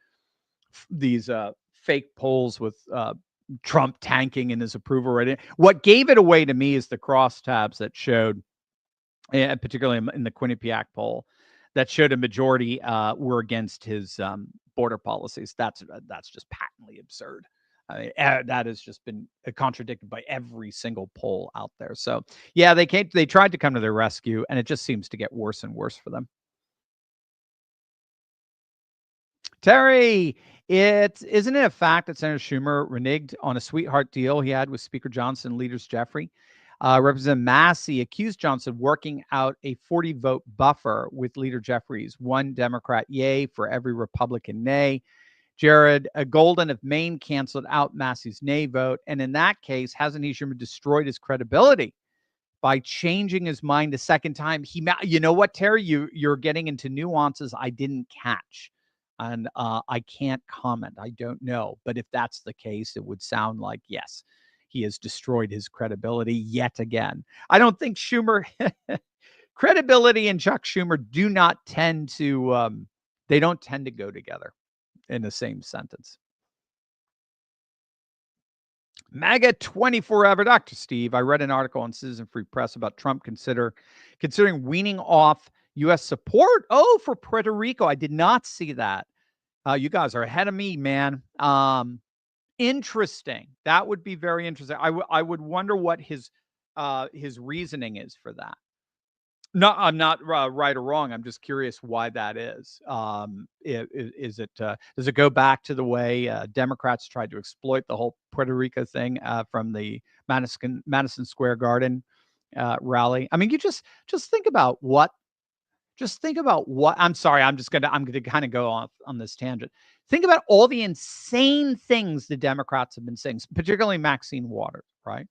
fake polls with Trump tanking in his approval rating. What gave it away to me is the crosstabs that showed, particularly in the Quinnipiac poll, that showed a majority were against his border policies. That's just patently absurd. I mean, that has just been contradicted by every single poll out there. So yeah, they tried to come to their rescue, and it just seems to get worse and worse for them. Terry, isn't it a fact that Senator Schumer reneged on a sweetheart deal he had with Speaker Johnson and leaders Jeffrey? Representative Massey accused Johnson working out a 40-vote buffer with leader Jeffries, one Democrat yay for every Republican nay. Jared Golden of Maine canceled out Massey's nay vote. And in that case, hasn't Schumer destroyed his credibility by changing his mind a second time? You know what, Terry? You're getting into nuances I didn't catch. And I can't comment. I don't know. But if that's the case, it would sound like, yes, he has destroyed his credibility yet again. I don't think Schumer, credibility and Chuck Schumer do not tend to, they don't tend to go together in the same sentence. MAGA 24 Hour. Dr. Steve, I read an article on Citizen Free Press about Trump considering weaning off U.S. support. Oh, for Puerto Rico. I did not see that. You guys are ahead of me, man. Interesting. That would be very interesting. I would wonder what his reasoning is for that. No, I'm not right or wrong. I'm just curious why that is. Is it does it go back to the way Democrats tried to exploit the whole Puerto Rico thing from the Madison Square Garden rally? I mean, you just think about what. Just think about what. I'm sorry. I'm going to kind of go off on this tangent. Think about all the insane things the Democrats have been saying, particularly Maxine Waters, right?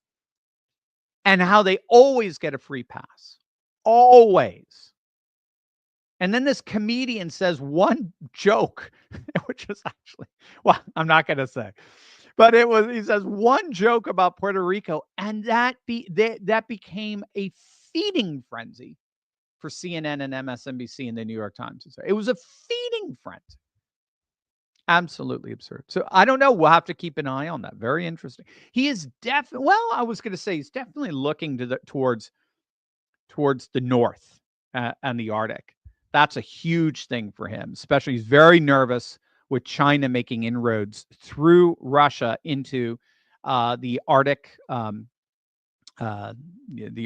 And how they always get a free pass. Always. And then this comedian says one joke, which is actually, well, I'm not going to say, but he says one joke about Puerto Rico, and that became a feeding frenzy for CNN and MSNBC and the New York Times. It was a feeding frenzy. Absolutely absurd. So I don't know. We'll have to keep an eye on that. Very interesting. He is definitely, well, I was going to say he's definitely looking towards the north and the Arctic. That's a huge thing for him, especially he's very nervous with China making inroads through Russia into the Arctic, the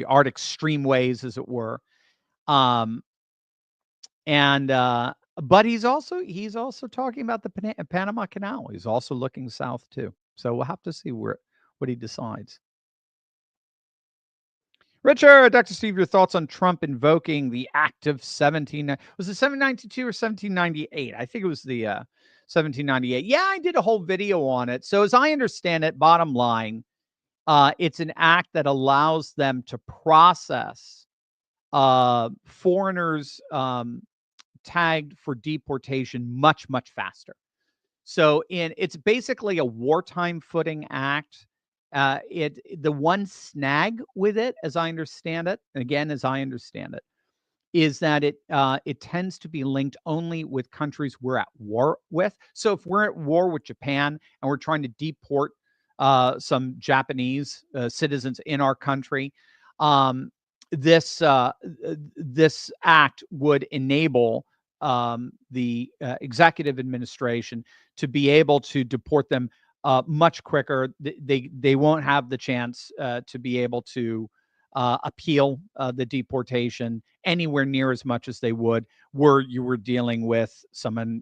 Arctic streamways, as it were. But he's also talking about the Panama Canal. He's also looking south too. So we'll have to see what he decides. Richard, Dr. Steve, your thoughts on Trump invoking the Act of 1792 or 1798? I think it was the 1798. Yeah, I did a whole video on it. So as I understand it, bottom line, it's an act that allows them to process foreigners tagged for deportation much, much faster. So it's basically a wartime footing act. The one snag with it, as I understand it, is that it tends to be linked only with countries we're at war with. So if we're at war with Japan and we're trying to deport some Japanese citizens in our country, this act would enable the executive administration to be able to deport them much quicker. They won't have the chance to be able to appeal the deportation anywhere near as much as they would were you were dealing with someone,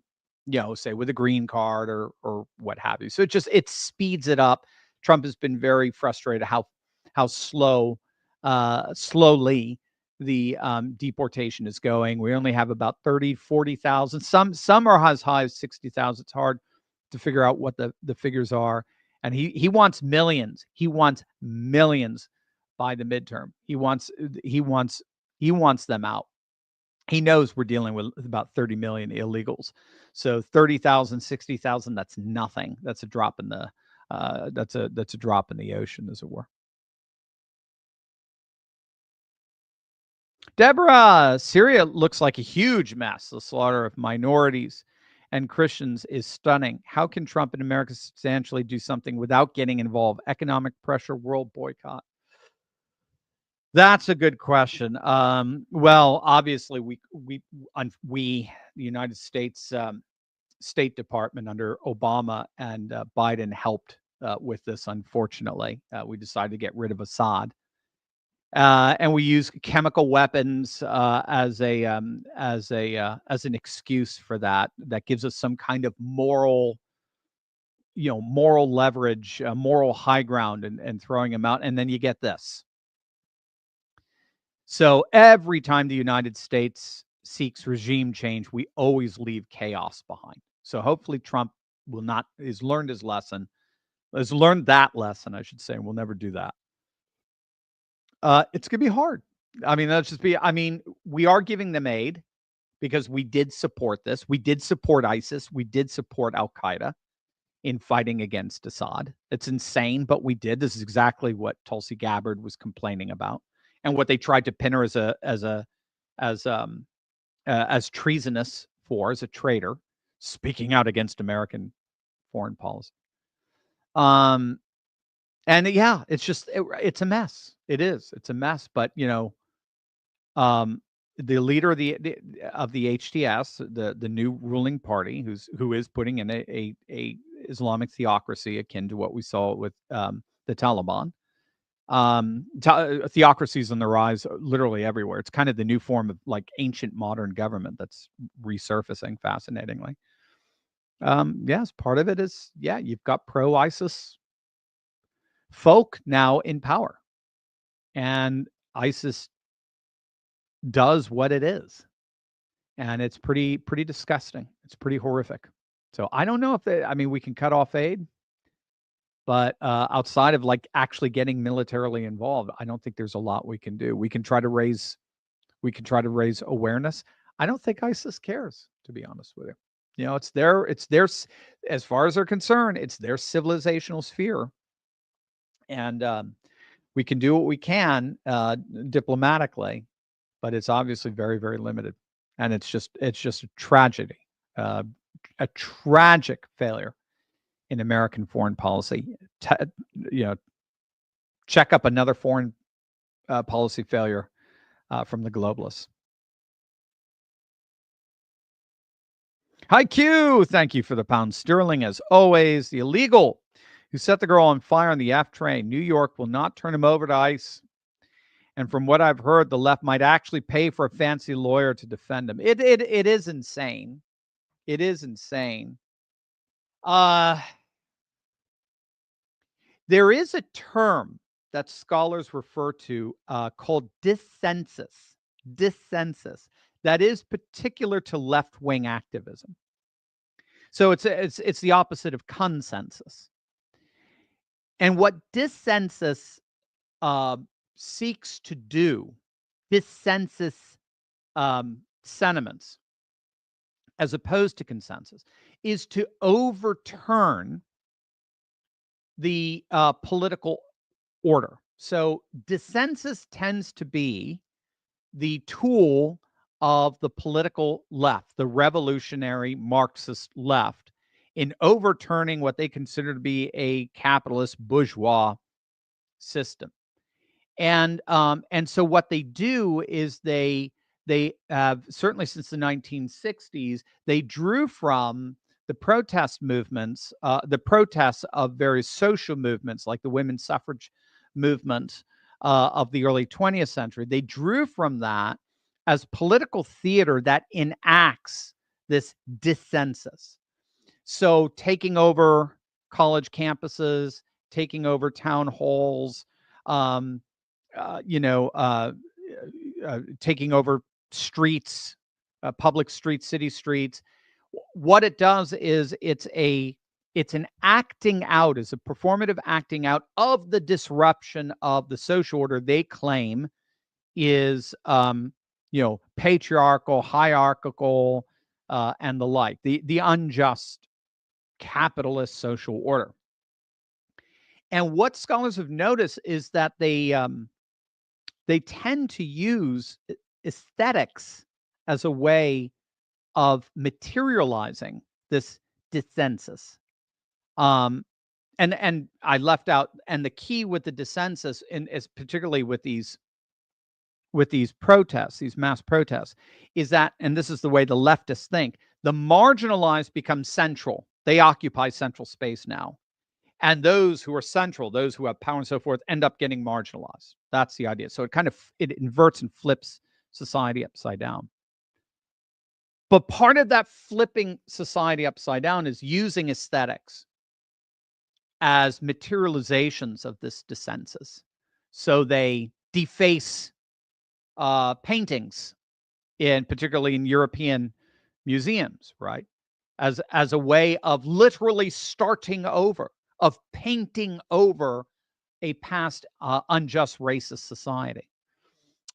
say with a green card or what have you. So it speeds it up. Trump has been very frustrated how slowly the deportation is going. We only have about 30, 40,000. Some are as high as 60,000. It's hard to figure out what the figures are. And he wants millions. He wants millions by the midterm. He wants them out. He knows we're dealing with about 30 million illegals. So 30,000, 60,000, that's nothing. That's a drop in the that's a drop in the ocean, as it were. Deborah, Syria looks like a huge mess. The slaughter of minorities and Christians is stunning. How can Trump and America substantially do something without getting involved? Economic pressure, world boycott. That's a good question. Well, obviously, we the United States State Department under Obama and Biden helped with this. Unfortunately, we decided to get rid of Assad. And we use chemical weapons as an excuse for that. That gives us some kind of moral leverage, moral high ground, and throwing them out. And then you get this. So every time the United States seeks regime change, we always leave chaos behind. So hopefully Trump has learned his lesson. Has learned that lesson, I should say, and we'll never do that. It's going to be hard. I mean, we are giving them aid because we did support this. We did support ISIS. We did support Al-Qaeda in fighting against Assad. It's insane, but we did. This is exactly what Tulsi Gabbard was complaining about, and what they tried to pin her as treasonous as a traitor, speaking out against American foreign policy. And yeah, it's just it's a mess. It is. It's a mess. But the leader of the HTS, the new ruling party, who is putting in a Islamic theocracy akin to what we saw with the Taliban. Theocracy is on the rise literally everywhere. It's kind of the new form of like ancient modern government that's resurfacing fascinatingly. Yes, part of it is, you've got pro-ISIS folk now in power, and ISIS does what it is, and it's pretty disgusting. It's pretty horrific. So I don't know if we can cut off aid, but outside of like actually getting militarily involved, I don't think there's a lot we can do. We can try to raise awareness. I don't think ISIS cares, to be honest with you. It's their, as far as they're concerned, it's their civilizational sphere. And we can do what we can diplomatically, but it's obviously very, very limited. And it's just a tragedy, a tragic failure in American foreign policy. Check up another foreign policy failure from the globalists. Hi, Q. Thank you for the pound sterling, as always. The illegal who set the girl on fire on the F train, New York, will not turn him over to ICE. And from what I've heard, the left might actually pay for a fancy lawyer to defend him. It is insane. It is insane. There is a term that scholars refer to called dissensus. Dissensus. That is particular to left-wing activism. So it's the opposite of consensus. And what dissensus seeks to do, dissensus sentiments, as opposed to consensus, is to overturn the political order. So dissensus tends to be the tool of the political left, the revolutionary Marxist left, in overturning what they consider to be a capitalist bourgeois system. And so what they do is they have, certainly since the 1960s, they drew from the protest movements, the protests of various social movements like the women's suffrage movement of the early 20th century. They drew from that as political theater that enacts this dissensus. So taking over college campuses, taking over town halls, taking over streets, public streets, city streets. What it does is it's an acting out, it's a performative acting out of the disruption of the social order they claim is, patriarchal, hierarchical, and the like, the unjust capitalist social order. And what scholars have noticed is that they tend to use aesthetics as a way of materializing this dissensus. And I left out, and the key with the dissensus, is particularly with these protests, these mass protests, is that, and this is the way the leftists think, the marginalized become central. They occupy central space now. And those who are central, those who have power and so forth, end up getting marginalized. That's the idea. So it inverts and flips society upside down. But part of that flipping society upside down is using aesthetics as materializations of this dissensus. So they deface paintings, particularly in European museums, right? As a way of literally starting over, of painting over a past unjust racist society.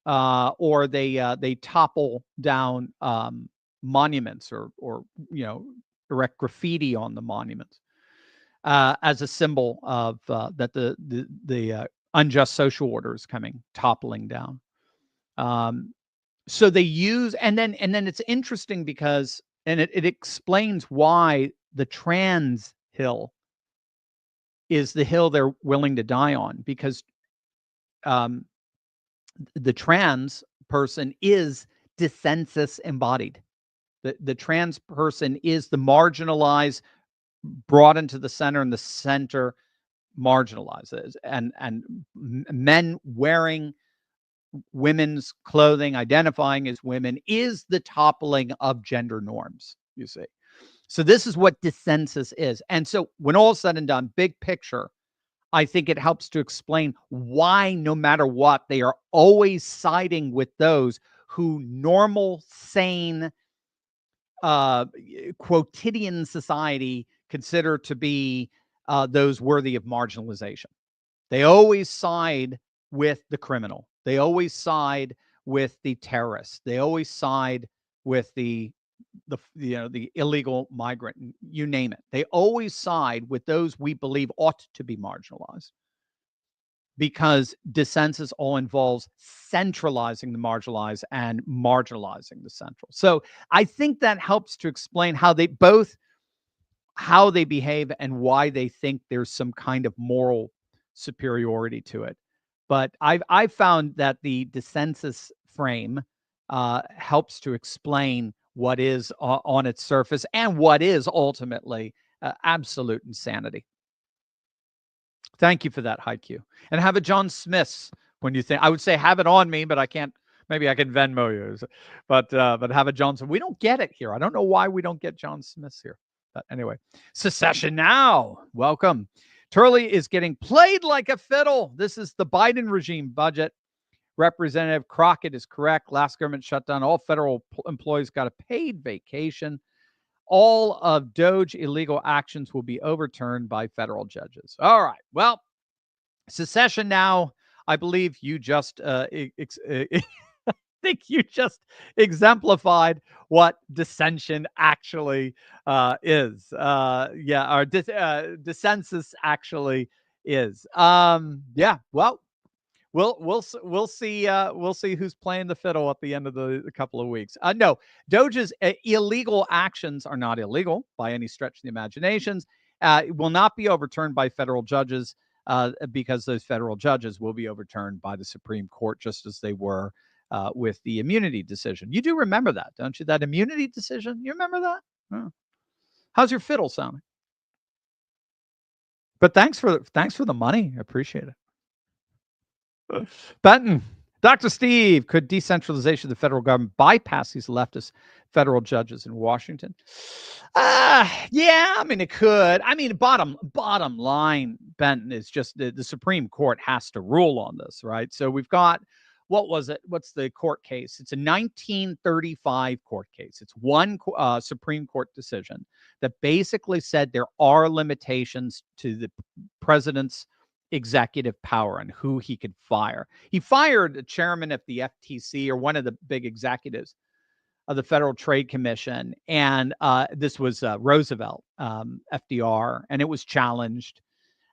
Or they topple down monuments or erect graffiti on the monuments as a symbol of that the unjust social order is toppling down. So they use, and then it's interesting because, and it explains why the trans hill is the hill they're willing to die on, because the trans person is dissensus embodied. The trans person is the marginalized brought into the center, and the center marginalizes. And men wearing women's clothing, identifying as women, is the toppling of gender norms, you see. So this is what dissensus is. And so when all is said and done, big picture, I think it helps to explain why, no matter what, they are always siding with those who normal, sane, quotidian society consider to be those worthy of marginalization. They always side with the criminal. They always side with the terrorist. They always side with the illegal migrant, you name it. They always side with those we believe ought to be marginalized, because dissensus all involves centralizing the marginalized and marginalizing the central. So I think that helps to explain how they behave and why they think there's some kind of moral superiority to it. But I've found that the dissensus frame helps to explain what is on its surface and what is ultimately absolute insanity. Thank you for that, Haiku. And have a John Smith's when you think. I would say have it on me, but I can't. Maybe I can Venmo you. But have a John Smith. We don't get it here. I don't know why we don't get John Smith's here. But anyway, Secession Now. Welcome. Turley is getting played like a fiddle. This is the Biden regime budget. Representative Crockett is correct. Last government shutdown, all federal employees got a paid vacation. All of DOGE illegal actions will be overturned by federal judges. All right. Well, Secession Now, I believe you just think you just exemplified what dissension actually is. Or dissensus actually is. Yeah. Well, we'll see who's playing the fiddle at the end of the couple of weeks. No, DOGE's illegal actions are not illegal by any stretch of the imaginations. It will not be overturned by federal judges because those federal judges will be overturned by the Supreme Court, just as they were with the immunity decision. You do remember that, don't you? That immunity decision. You remember that? Oh. How's your fiddle sounding? But thanks for the money. I appreciate it. Benton, Dr. Steve, could decentralization of the federal government bypass these leftist federal judges in Washington? Yeah, I mean, it could. I mean, bottom line, Benton, is just the Supreme Court has to rule on this, right? So we've got, what was it? What's the court case? It's a 1935 court case. It's one Supreme Court decision that basically said there are limitations to the president's executive power and who he could fire. He fired the chairman of the FTC, or one of the big executives of the Federal Trade Commission. And this was Roosevelt, FDR, and it was challenged,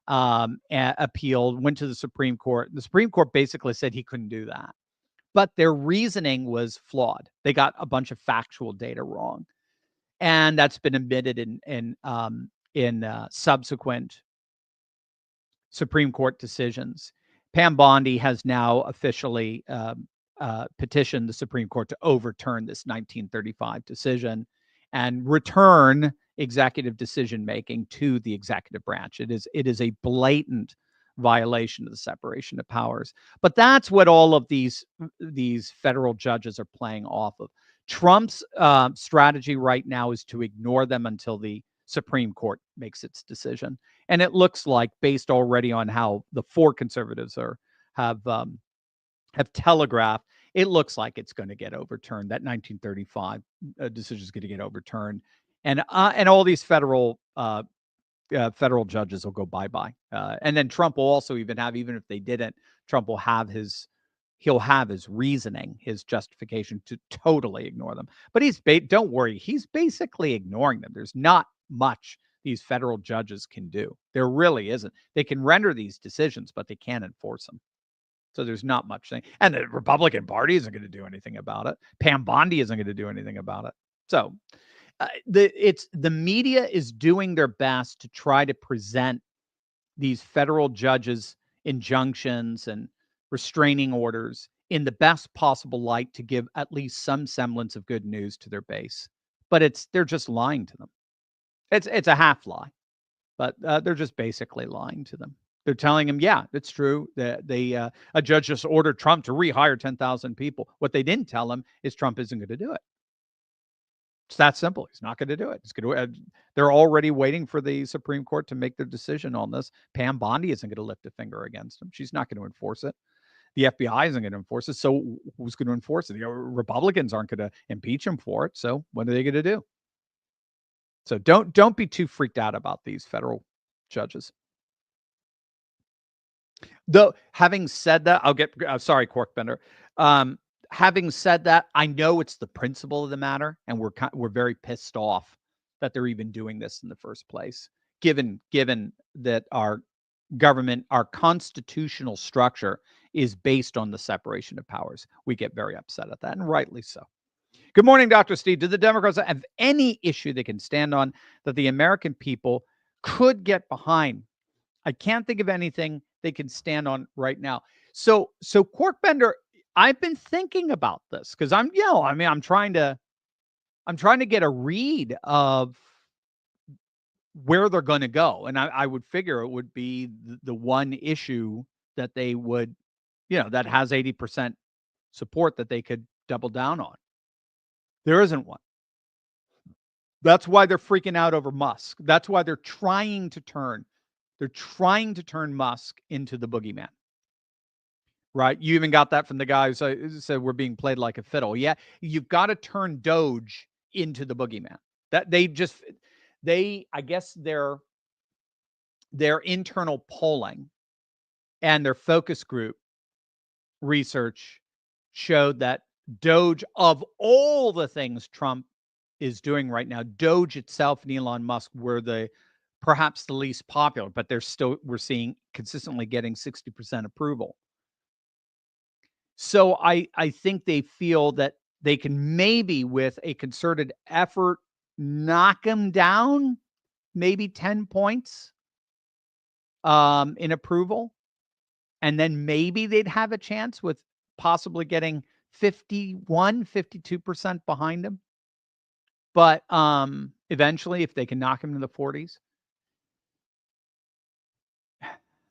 appealed, went to the Supreme Court. The Supreme Court basically said he couldn't do that. But their reasoning was flawed. They got a bunch of factual data wrong. And that's been admitted in subsequent Supreme Court decisions. Pam Bondi has now officially petitioned the Supreme Court to overturn this 1935 decision and return executive decision-making to the executive branch. It is a blatant violation of the separation of powers. But that's what all of these federal judges are playing off of. Trump's strategy right now is to ignore them until the Supreme Court makes its decision. And it looks like, based already on how the four conservatives have telegraphed, it looks like it's going to get overturned. That 1935 decision is going to get overturned, and all these federal judges will go bye-bye. And then Trump will also even if they didn't, Trump will have he'll have his reasoning, his justification to totally ignore them. But don't worry, he's basically ignoring them. There's not much these federal judges can do. There really isn't. They can render these decisions, but they can't enforce them. So there's not much thing. And the Republican Party isn't going to do anything about it. Pam Bondi isn't going to do anything about it. So the media is doing their best to try to present these federal judges' injunctions and restraining orders in the best possible light to give at least some semblance of good news to their base. But they're just lying to them. It's a half lie, but they're just basically lying to them. They're telling them, yeah, it's true that a judge just ordered Trump to rehire 10,000 people. What they didn't tell him is Trump isn't going to do it. It's that simple. He's not going to do it. They're already waiting for the Supreme Court to make their decision on this. Pam Bondi isn't going to lift a finger against him. She's not going to enforce it. The FBI isn't going to enforce it. So who's going to enforce it? Republicans aren't going to impeach him for it. So what are they going to do? So don't be too freaked out about these federal judges. Though, having said that, sorry, Corkbender. Having said that, I know it's the principle of the matter, and we're very pissed off that they're even doing this in the first place, given that our government, our constitutional structure is based on the separation of powers. We get very upset at that, and rightly so. Good morning, Dr. Steve. Do the Democrats have any issue they can stand on that the American people could get behind? I can't think of anything they can stand on right now. So Corkbender, I've been thinking about this because I'm trying to get a read of where they're going to go. And I would figure it would be the one issue that they would, that has 80% support that they could double down on. There isn't one. That's why they're freaking out over Musk. That's why they're trying to turn Musk into the boogeyman. Right? You even got that from the guy who said we're being played like a fiddle. Yeah, you've got to turn DOGE into the boogeyman. That I guess their internal polling and their focus group research showed that DOGE, of all the things Trump is doing right now, DOGE itself and Elon Musk were perhaps the least popular, but we're seeing consistently getting 60% approval. So I think they feel that they can maybe, with a concerted effort, knock him down maybe 10 points in approval. And then maybe they'd have a chance with possibly getting 52% behind him. But eventually, if they can knock him to the 40s.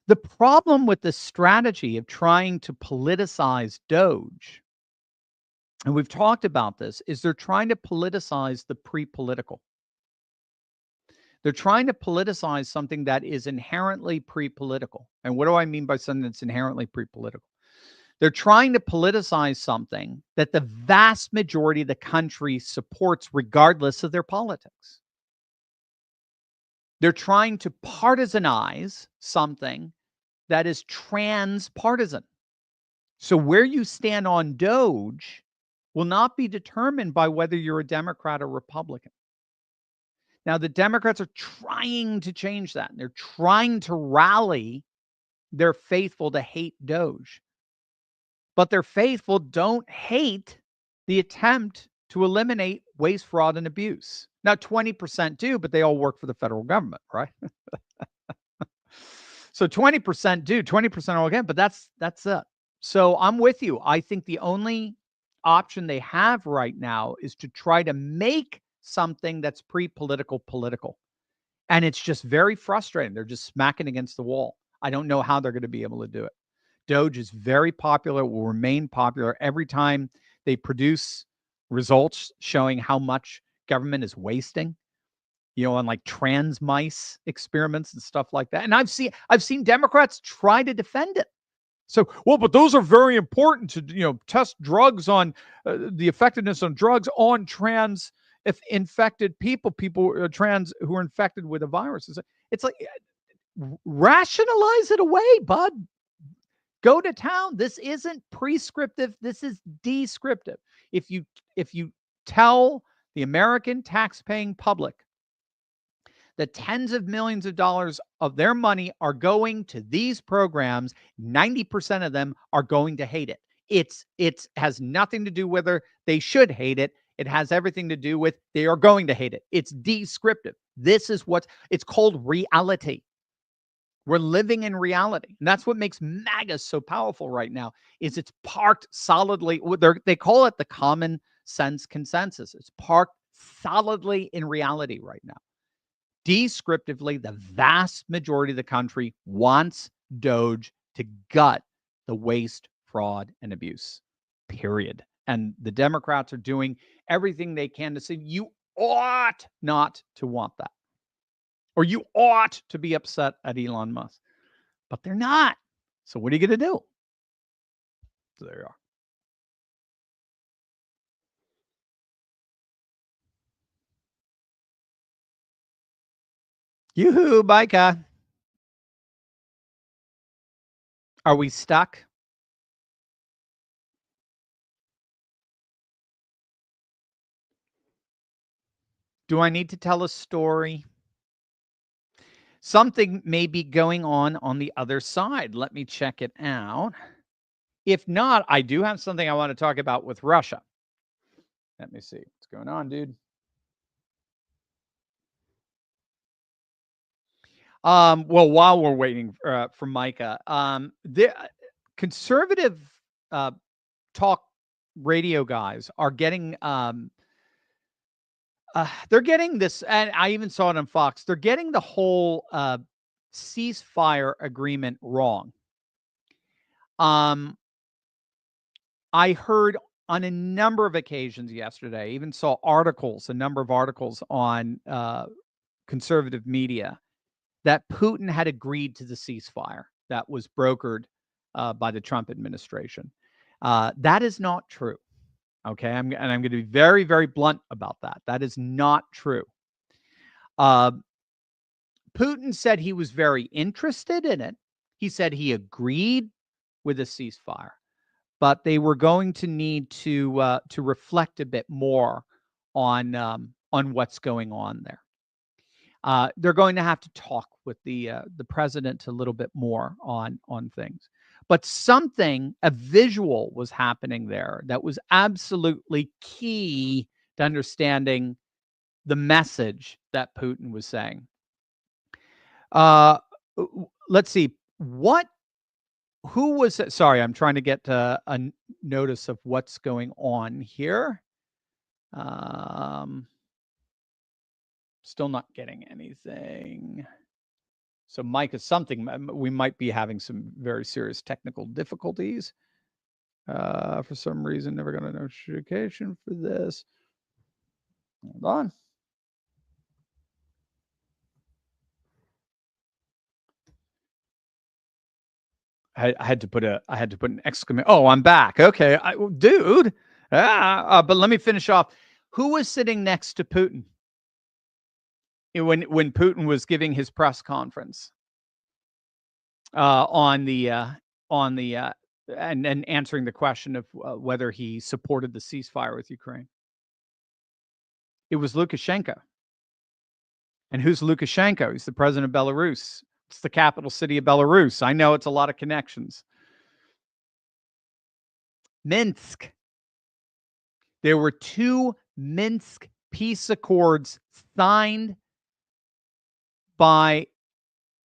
The problem with the strategy of trying to politicize DOGE, and we've talked about this, is they're trying to politicize the pre-political. They're trying to politicize something that is inherently pre-political. And what do I mean by something that's inherently pre-political? They're trying to politicize something that the vast majority of the country supports regardless of their politics. They're trying to partisanize something that is transpartisan. So where you stand on DOGE will not be determined by whether you're a Democrat or Republican. Now, the Democrats are trying to change that. They're trying to rally their faithful to hate DOGE. But their faithful don't hate the attempt to eliminate waste, fraud, and abuse. Now, 20% do, but they all work for the federal government, right? So 20% do, 20% all again, but that's it. So I'm with you. I think the only option they have right now is to try to make something that's pre-political political. And it's just very frustrating. They're just smacking against the wall. I don't know how they're going to be able to do it. DOGE is very popular, will remain popular every time they produce results showing how much government is wasting, on like trans mice experiments and stuff like that. And I've seen Democrats try to defend it. So, but those are very important to, test drugs on the effectiveness on drugs on trans infected people trans who are infected with a virus. It's like, rationalize it away, bud. Go to town. This isn't prescriptive. This is descriptive. If you tell the American taxpaying public that tens of millions of dollars of their money are going to these programs, 90% of them are going to hate it. It has nothing to do whether they should hate it. It has everything to do with they are going to hate it. It's descriptive. This is it's called reality. We're living in reality. And that's what makes MAGA so powerful right now, is it's parked solidly. They call it the common sense consensus. It's parked solidly in reality right now. Descriptively, the vast majority of the country wants DOGE to gut the waste, fraud, and abuse, period. And the Democrats are doing everything they can to say, you ought not to want that, or you ought to be upset at Elon Musk. But they're not. So what are you going to do? So there you are. Yoo-hoo, Micah. Are we stuck? Do I need to tell a story? Something may be going on the other side. Let me check it out. If not, I do have something I want to talk about with Russia. Let me see what's going on, dude. Well, while we're waiting for Micah, the conservative talk radio guys are getting they're getting this, and I even saw it on Fox. They're getting the whole ceasefire agreement wrong. I heard on a number of occasions yesterday, even saw a number of articles on conservative media, that Putin had agreed to the ceasefire that was brokered by the Trump administration. That is not true. Okay, I'm going to be very, very blunt about that. That is not true. Putin said he was very interested in it. He said he agreed with a ceasefire, but they were going to need to reflect a bit more on what's going on there. They're going to have to talk with the president a little bit more on things. But a visual was happening there that was absolutely key to understanding the message that Putin was saying. Let's see. Who was it? Sorry, I'm trying to get a notice of what's going on here. Still not getting anything. So Mike is something. We might be having some very serious technical difficulties. For some reason, never got a notification for this. Hold on. I had to put an exclamation. Oh, I'm back. Okay, dude. But let me finish off. Who was sitting next to Putin when Putin was giving his press conference and answering the question of whether he supported the ceasefire with Ukraine? It was Lukashenko. And who's Lukashenko? He's the president of Belarus. It's the capital city of Belarus. I know it's a lot of connections. Minsk. There were 2 Minsk peace accords signed by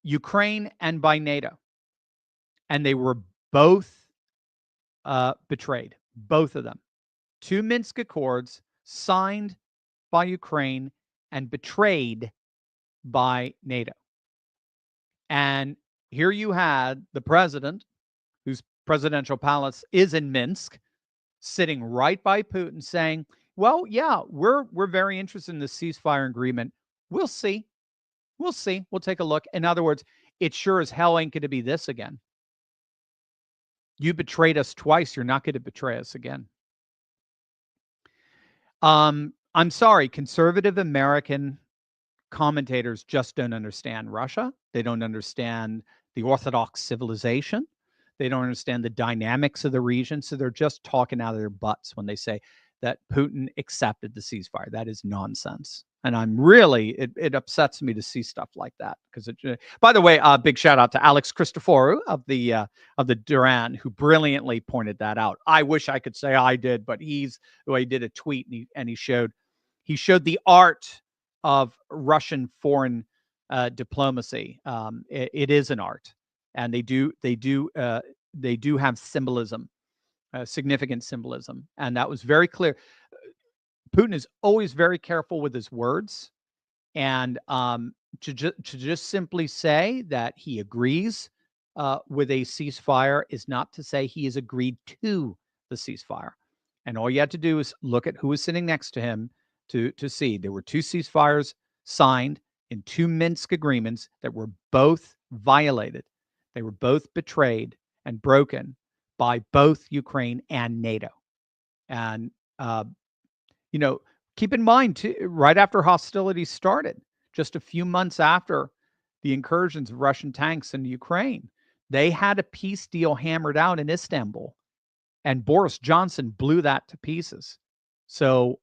Ukraine and by NATO. And they were both betrayed. Both of them. 2 Minsk accords signed by Ukraine and betrayed by NATO. And here you had the president, whose presidential palace is in Minsk, sitting right by Putin saying, well, yeah, we're very interested in the ceasefire agreement. We'll see. We'll see. We'll take a look. In other words, it sure as hell ain't going to be this again. You betrayed us twice. You're not going to betray us again. I'm sorry, conservative American commentators just don't understand Russia. They don't understand the Orthodox civilization. They don't understand the dynamics of the region. So they're just talking out of their butts when they say that Putin accepted the ceasefire. That is nonsense. And I'm really, it upsets me to see stuff like that. Because, by the way, big shout out to Alex Christoforou of the Duran, who brilliantly pointed that out. I wish I could say I did, but he did a tweet and he showed the art of Russian foreign diplomacy. It is an art, and they do have symbolism, significant symbolism, and that was very clear. Putin is always very careful with his words, and to just simply say that he agrees with a ceasefire is not to say he has agreed to the ceasefire. And all you have to do is look at who was sitting next to him to see there were two ceasefires signed in two Minsk agreements that were both violated. They were both betrayed and broken by both Ukraine and NATO. And keep in mind too, right after hostilities started, just a few months after the incursions of Russian tanks into Ukraine, they had a peace deal hammered out in Istanbul, and Boris Johnson blew that to pieces. So,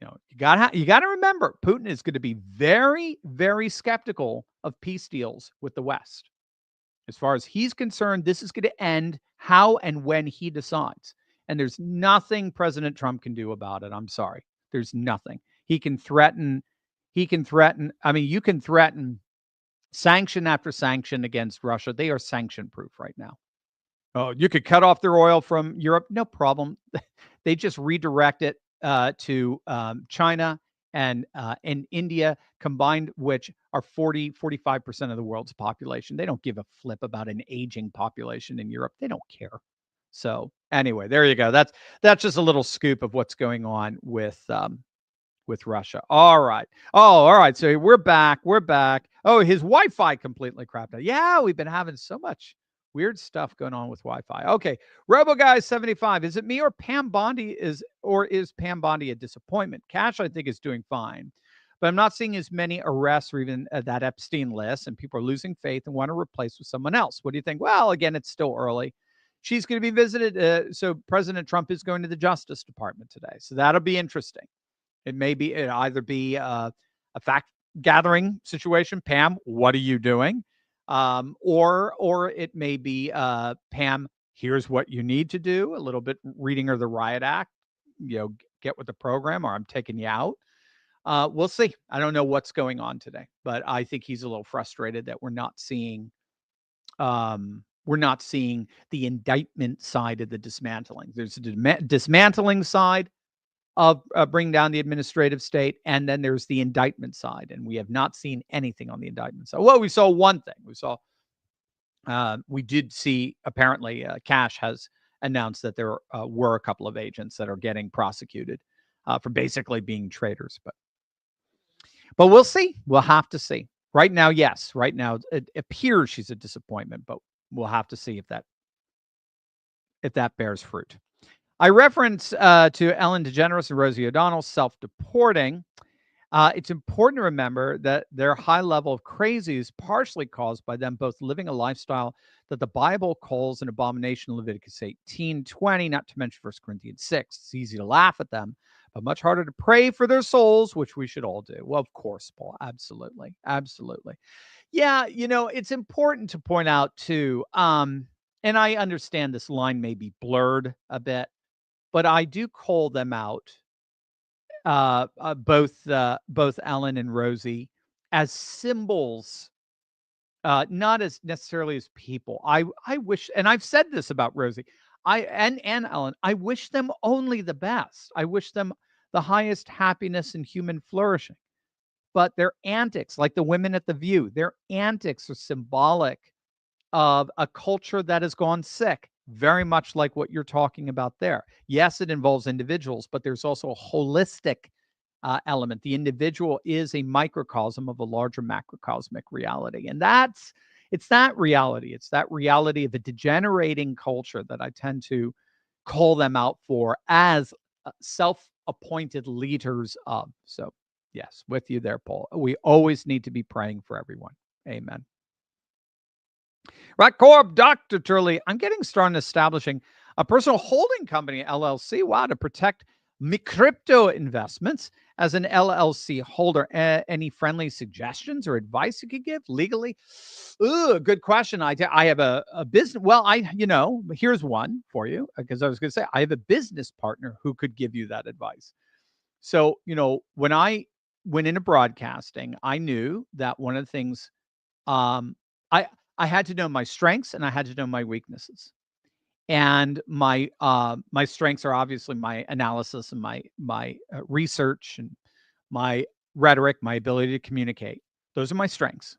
you gotta remember, Putin is going to be very, very skeptical of peace deals with the West. As far as he's concerned, this is going to end how and when he decides. And there's nothing President Trump can do about it. I'm sorry. There's nothing. He can threaten. I mean, you can threaten sanction after sanction against Russia. They are sanction proof right now. Oh, you could cut off their oil from Europe. No problem. They just redirect it to China and India combined, which are 45% of the world's population. They don't give a flip about an aging population in Europe. They don't care. So anyway, there you go. That's just a little scoop of what's going on with Russia. All right. Oh, all right. So we're back. Oh, his Wi-Fi completely crapped out. Yeah, we've been having so much weird stuff going on with Wi-Fi. Okay. RoboGuy75. Is it me or Pam Bondi is Pam Bondi a disappointment? Cash, I think, is doing fine, but I'm not seeing as many arrests or even that Epstein list, and people are losing faith and want to replace with someone else. What do you think? Well, again, it's still early. She's going to be visited. So President Trump is going to the Justice Department today. So that'll be interesting. It either be a fact gathering situation. Pam, what are you doing? Or it may be Pam, here's what you need to do. A little bit reading her the riot act. Get with the program, or I'm taking you out. We'll see. I don't know what's going on today, but I think he's a little frustrated that we're not seeing the indictment side of the dismantling. There's a dismantling side of bring down the administrative state, and then there's the indictment side, and we have not seen anything on the indictment side. Well, we saw one thing. We did see, apparently, Cash has announced that there were a couple of agents that are getting prosecuted for basically being traitors, but we'll see. We'll have to see. Right now, yes. Right now, it appears she's a disappointment, but we'll have to see if that bears fruit. I reference to Ellen DeGeneres and Rosie O'Donnell self-deporting. It's important to remember that their high level of crazy is partially caused by them both living a lifestyle that the Bible calls an abomination in Leviticus 18:20, not to mention 1 Corinthians 6. It's easy to laugh at them, but much harder to pray for their souls, which we should all do. Well, of course, Paul. Absolutely. Absolutely. Yeah, it's important to point out, too, and I understand this line may be blurred a bit, but I do call them out, both Ellen and Rosie, as symbols, not as necessarily as people. I wish, and I've said this about Rosie, and Ellen, I wish them only the best. I wish them the highest happiness and human flourishing. But their antics, like the women at The View, their antics are symbolic of a culture that has gone sick, very much like what you're talking about there. Yes, it involves individuals, but there's also a holistic element. The individual is a microcosm of a larger macrocosmic reality. And it's that reality. It's that reality of a degenerating culture that I tend to call them out for as self-appointed leaders of. So, yes, with you there, Paul. We always need to be praying for everyone. Amen. Right, Corb, Dr. Turley, I'm getting started establishing a personal holding company, LLC, wow, to protect me crypto investments as an LLC holder. Any friendly suggestions or advice you could give legally? Ooh, good question. I have a business. Well, here's one for you, because I was going to say I have a business partner who could give you that advice. So, when I went into broadcasting, I knew that one of the things, um, I I had to know my strengths and I had to know my weaknesses. And my strengths are obviously my analysis and my research and my rhetoric, my ability to communicate. Those are my strengths.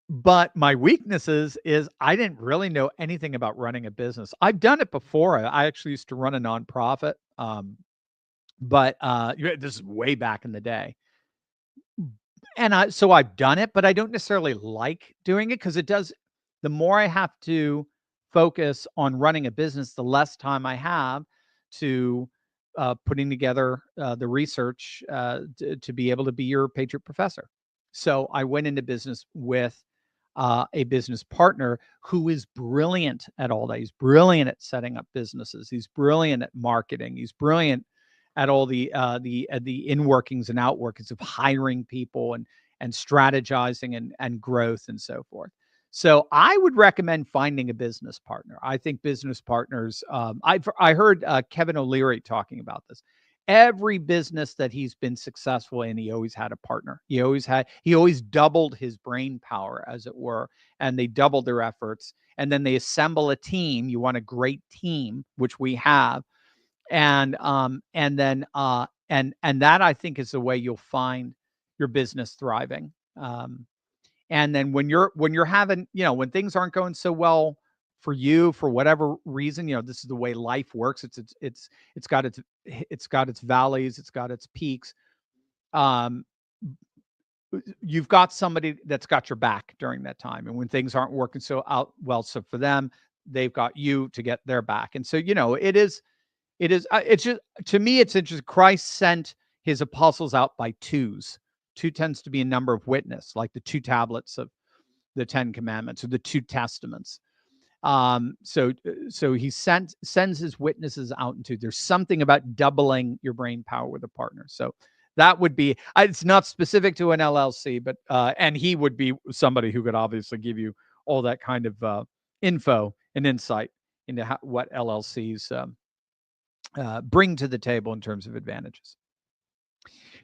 But my weaknesses is I didn't really know anything about running a business. I've done it before. I actually used to run a nonprofit, but this is way back in the day. And so I've done it, but I don't necessarily like doing it because it does. The more I have to focus on running a business, the less time I have to putting together the research to be able to be your Patriot professor. So I went into business with a business partner who is brilliant at all that. He's brilliant at setting up businesses. He's brilliant at marketing. He's brilliant at all the in workings and outworkings of hiring people and strategizing and growth and so forth. So I would recommend finding a business partner. I think business partners. I heard Kevin O'Leary talking about this. Every business that he's been successful in, he always had a partner. He always doubled his brain power, as it were, and they doubled their efforts. And then they assemble a team. You want a great team, which we have, and then and that I think is the way you'll find your business thriving. And then when you're having, when things aren't going so well for you for whatever reason, this is the way life works. It's got its valleys, it's got its peaks. You've got somebody that's got your back during that time, and when things aren't working so so for them, they've got you to get their back. And so it's just, to me, it's interesting. Christ sent his apostles out by twos. Two tends to be a number of witness, like the two tablets of the 10 Commandments or the two testaments. So he sends his witnesses out into. There's something about doubling your brain power with a partner. So that would be. It's not specific to an LLC, but and he would be somebody who could obviously give you all that kind of info and insight into what LLCs bring to the table in terms of advantages.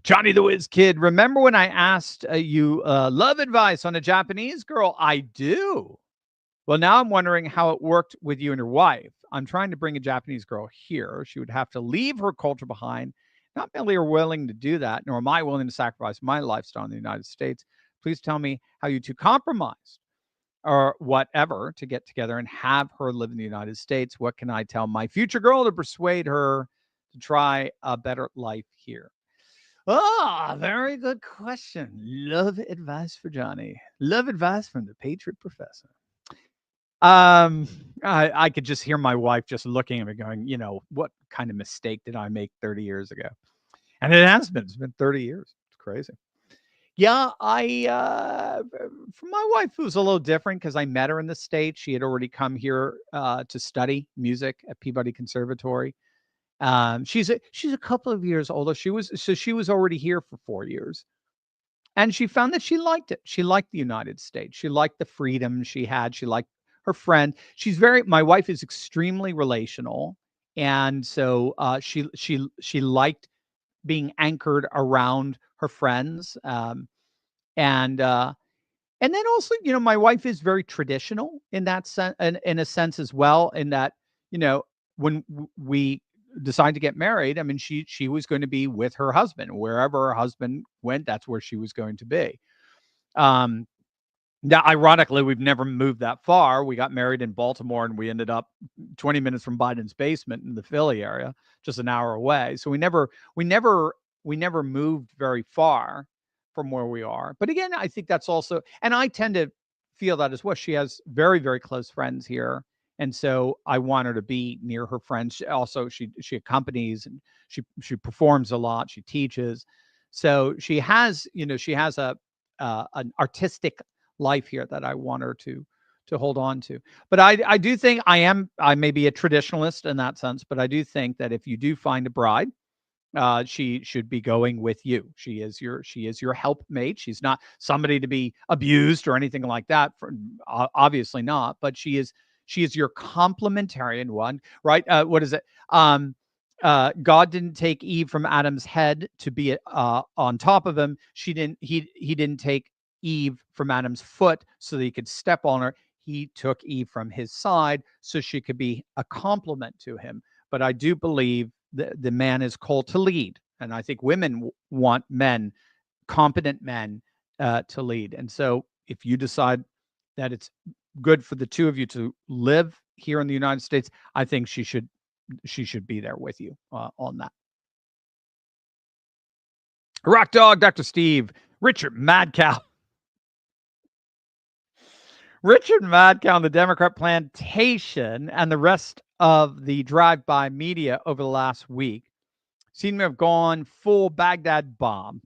Johnny the Whiz Kid, remember when I asked you love advice on a Japanese girl? I do. Well, now I'm wondering how it worked with you and your wife. I'm trying to bring a Japanese girl here. She would have to leave her culture behind. Not merely are willing to do that, nor am I willing to sacrifice my lifestyle in the United States. Please tell me how you two compromised or whatever to get together and have her live in the United States. What can I tell my future girl to persuade her to try a better life here? Very good question. Love advice for Johnny. Love advice from the Patriot professor. I could just hear my wife just looking at me going, what kind of mistake did I make 30 years ago? And it's been 30 years. It's crazy. Yeah, for my wife, it was a little different because I met her in the States. She had already come here to study music at Peabody Conservatory. She's a couple of years older. She was already here for 4 years. And she found that she liked it. She liked the United States. She liked the freedom she had. She liked her friend. My wife is extremely relational. And so she liked being anchored around her friends. And then also, my wife is very traditional in that sense, in a sense as well, in that, when we decided to get married, I mean, she was going to be with her husband. Wherever her husband went, that's where she was going to be. Now, ironically, we've never moved that far. We got married in Baltimore and we ended up 20 minutes from Biden's basement in the Philly area, just an hour away. So we never moved very far from where we are. But again, I think that's also, and I tend to feel that as well. She has very, very close friends here. And so I want her to be near her friends. She accompanies and she performs a lot. She teaches. So she has an artistic life here that I want her to hold on to. But I do think I may be a traditionalist in that sense, but I do think that if you do find a bride, she should be going with you. She is your helpmate. She's not somebody to be abused or anything like that. Obviously not, but she is your complementarian one, right? What is it? God didn't take Eve from Adam's head to be on top of him. He didn't take Eve from Adam's foot so that he could step on her. He took Eve from his side so she could be a complement to him. But I do believe the man is called to lead. And I think women want men, competent men, to lead. And so if you decide that it's good for the two of you to live here in the United States, I think she should be there with you on that. Rock Dog, Dr. Steve, Richard Madcow. Richard Madcow and the Democrat plantation and the rest of the drive-by media over the last week seem to have gone full Baghdad bomb.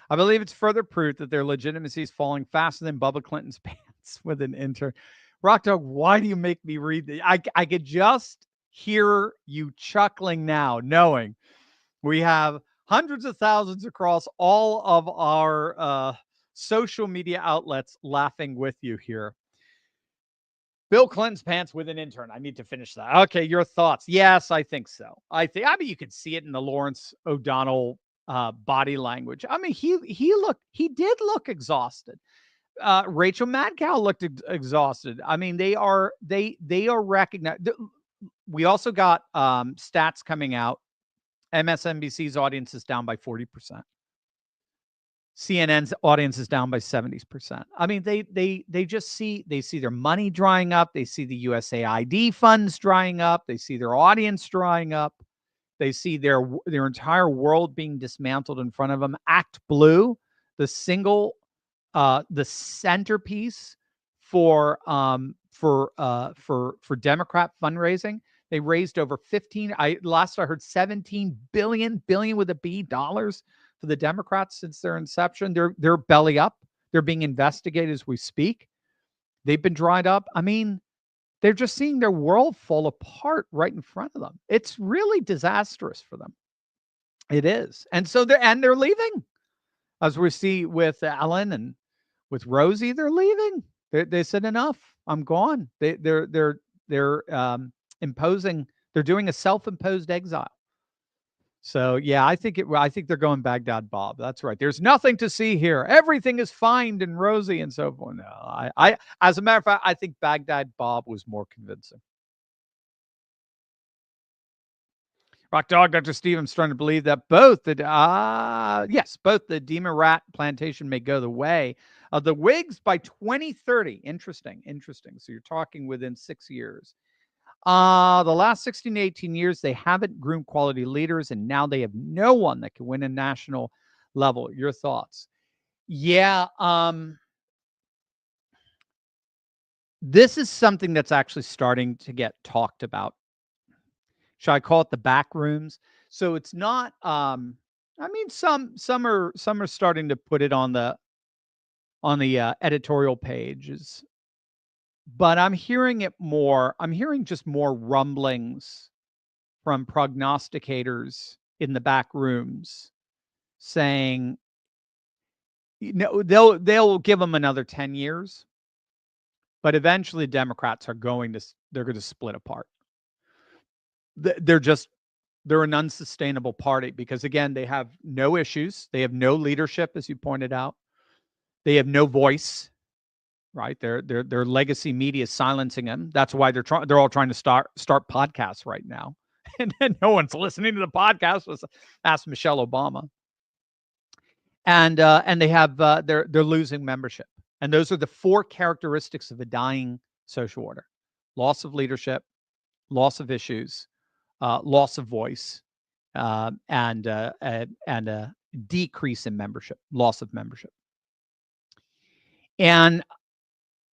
I believe it's further proof that their legitimacy is falling faster than Bubba Clinton's pants with an intern. Rock Dog, why do you make me read this? I could just hear you chuckling now, knowing we have hundreds of thousands across all of our social media outlets laughing with you here. Bill Clinton's pants with an intern. I need to finish that. Okay, your thoughts? Yes, I think so. I mean, you could see it in the Lawrence O'Donnell body language. I mean, he did look exhausted. Rachel Madcow looked exhausted. I mean, they are recognized. We also got stats coming out. MSNBC's audience is down by 40%. CNN's audience is down by 70%. I mean, they just see their money drying up. They see the USAID funds drying up. They see their audience drying up. They see their entire world being dismantled in front of them. Act Blue, the centerpiece for Democrat fundraising. They raised over 15. Last I heard, 17 billion with a B dollars for the Democrats since their inception. They're belly up. They're being investigated as we speak. They've been dried up. I mean, they're just seeing their world fall apart right in front of them. It's really disastrous for them. It is. And so they're leaving. As we see with Ellen and with Rosie, they're leaving. They said enough. I'm gone. They're imposing. They're doing a self-imposed exile. So yeah, I think they're going Baghdad Bob. That's right. There's nothing to see here. Everything is fine and rosy and so forth. No, I as a matter of fact, I think Baghdad Bob was more convincing. Rock Dog, Dr. Steve, I'm starting to believe that both the Demon Rat plantation may go the way of the Whigs by 2030. Interesting. So you're talking within 6 years. The last 16 to 18 years, they haven't groomed quality leaders, and now they have no one that can win a national level. Your thoughts? Yeah. This is something that's actually starting to get talked about. Should I call it the back rooms? So it's not. I mean, some are starting to put it on the editorial pages. But I'm hearing it more. I'm hearing just more rumblings from prognosticators in the back rooms saying, they'll give them another 10 years, but eventually Democrats they're going to split apart. They're an unsustainable party because, again, they have no issues. They have no leadership, as you pointed out. They have no voice. Right, their legacy media is silencing them. That's why they're all trying to start podcasts right now, and then no one's listening to the podcast. Ask Michelle Obama, and they have they're losing membership, and those are the 4 characteristics of a dying social order: loss of leadership, loss of issues, loss of voice, and a decrease in membership, loss of membership, and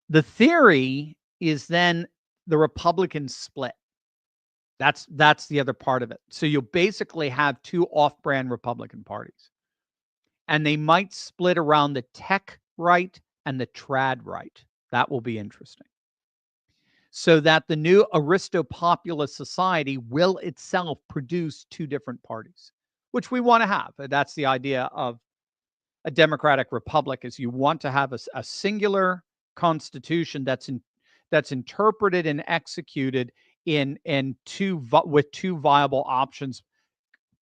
the theory is then the Republicans split. That's the other part of it. So you'll basically have 2 off-brand Republican parties. And they might split around the tech right and the trad right. That will be interesting. So that the new aristopopulist society will itself produce 2 different parties, which we want to have. That's the idea of a democratic republic, is you want to have a singular constitution that's interpreted and executed with two viable options,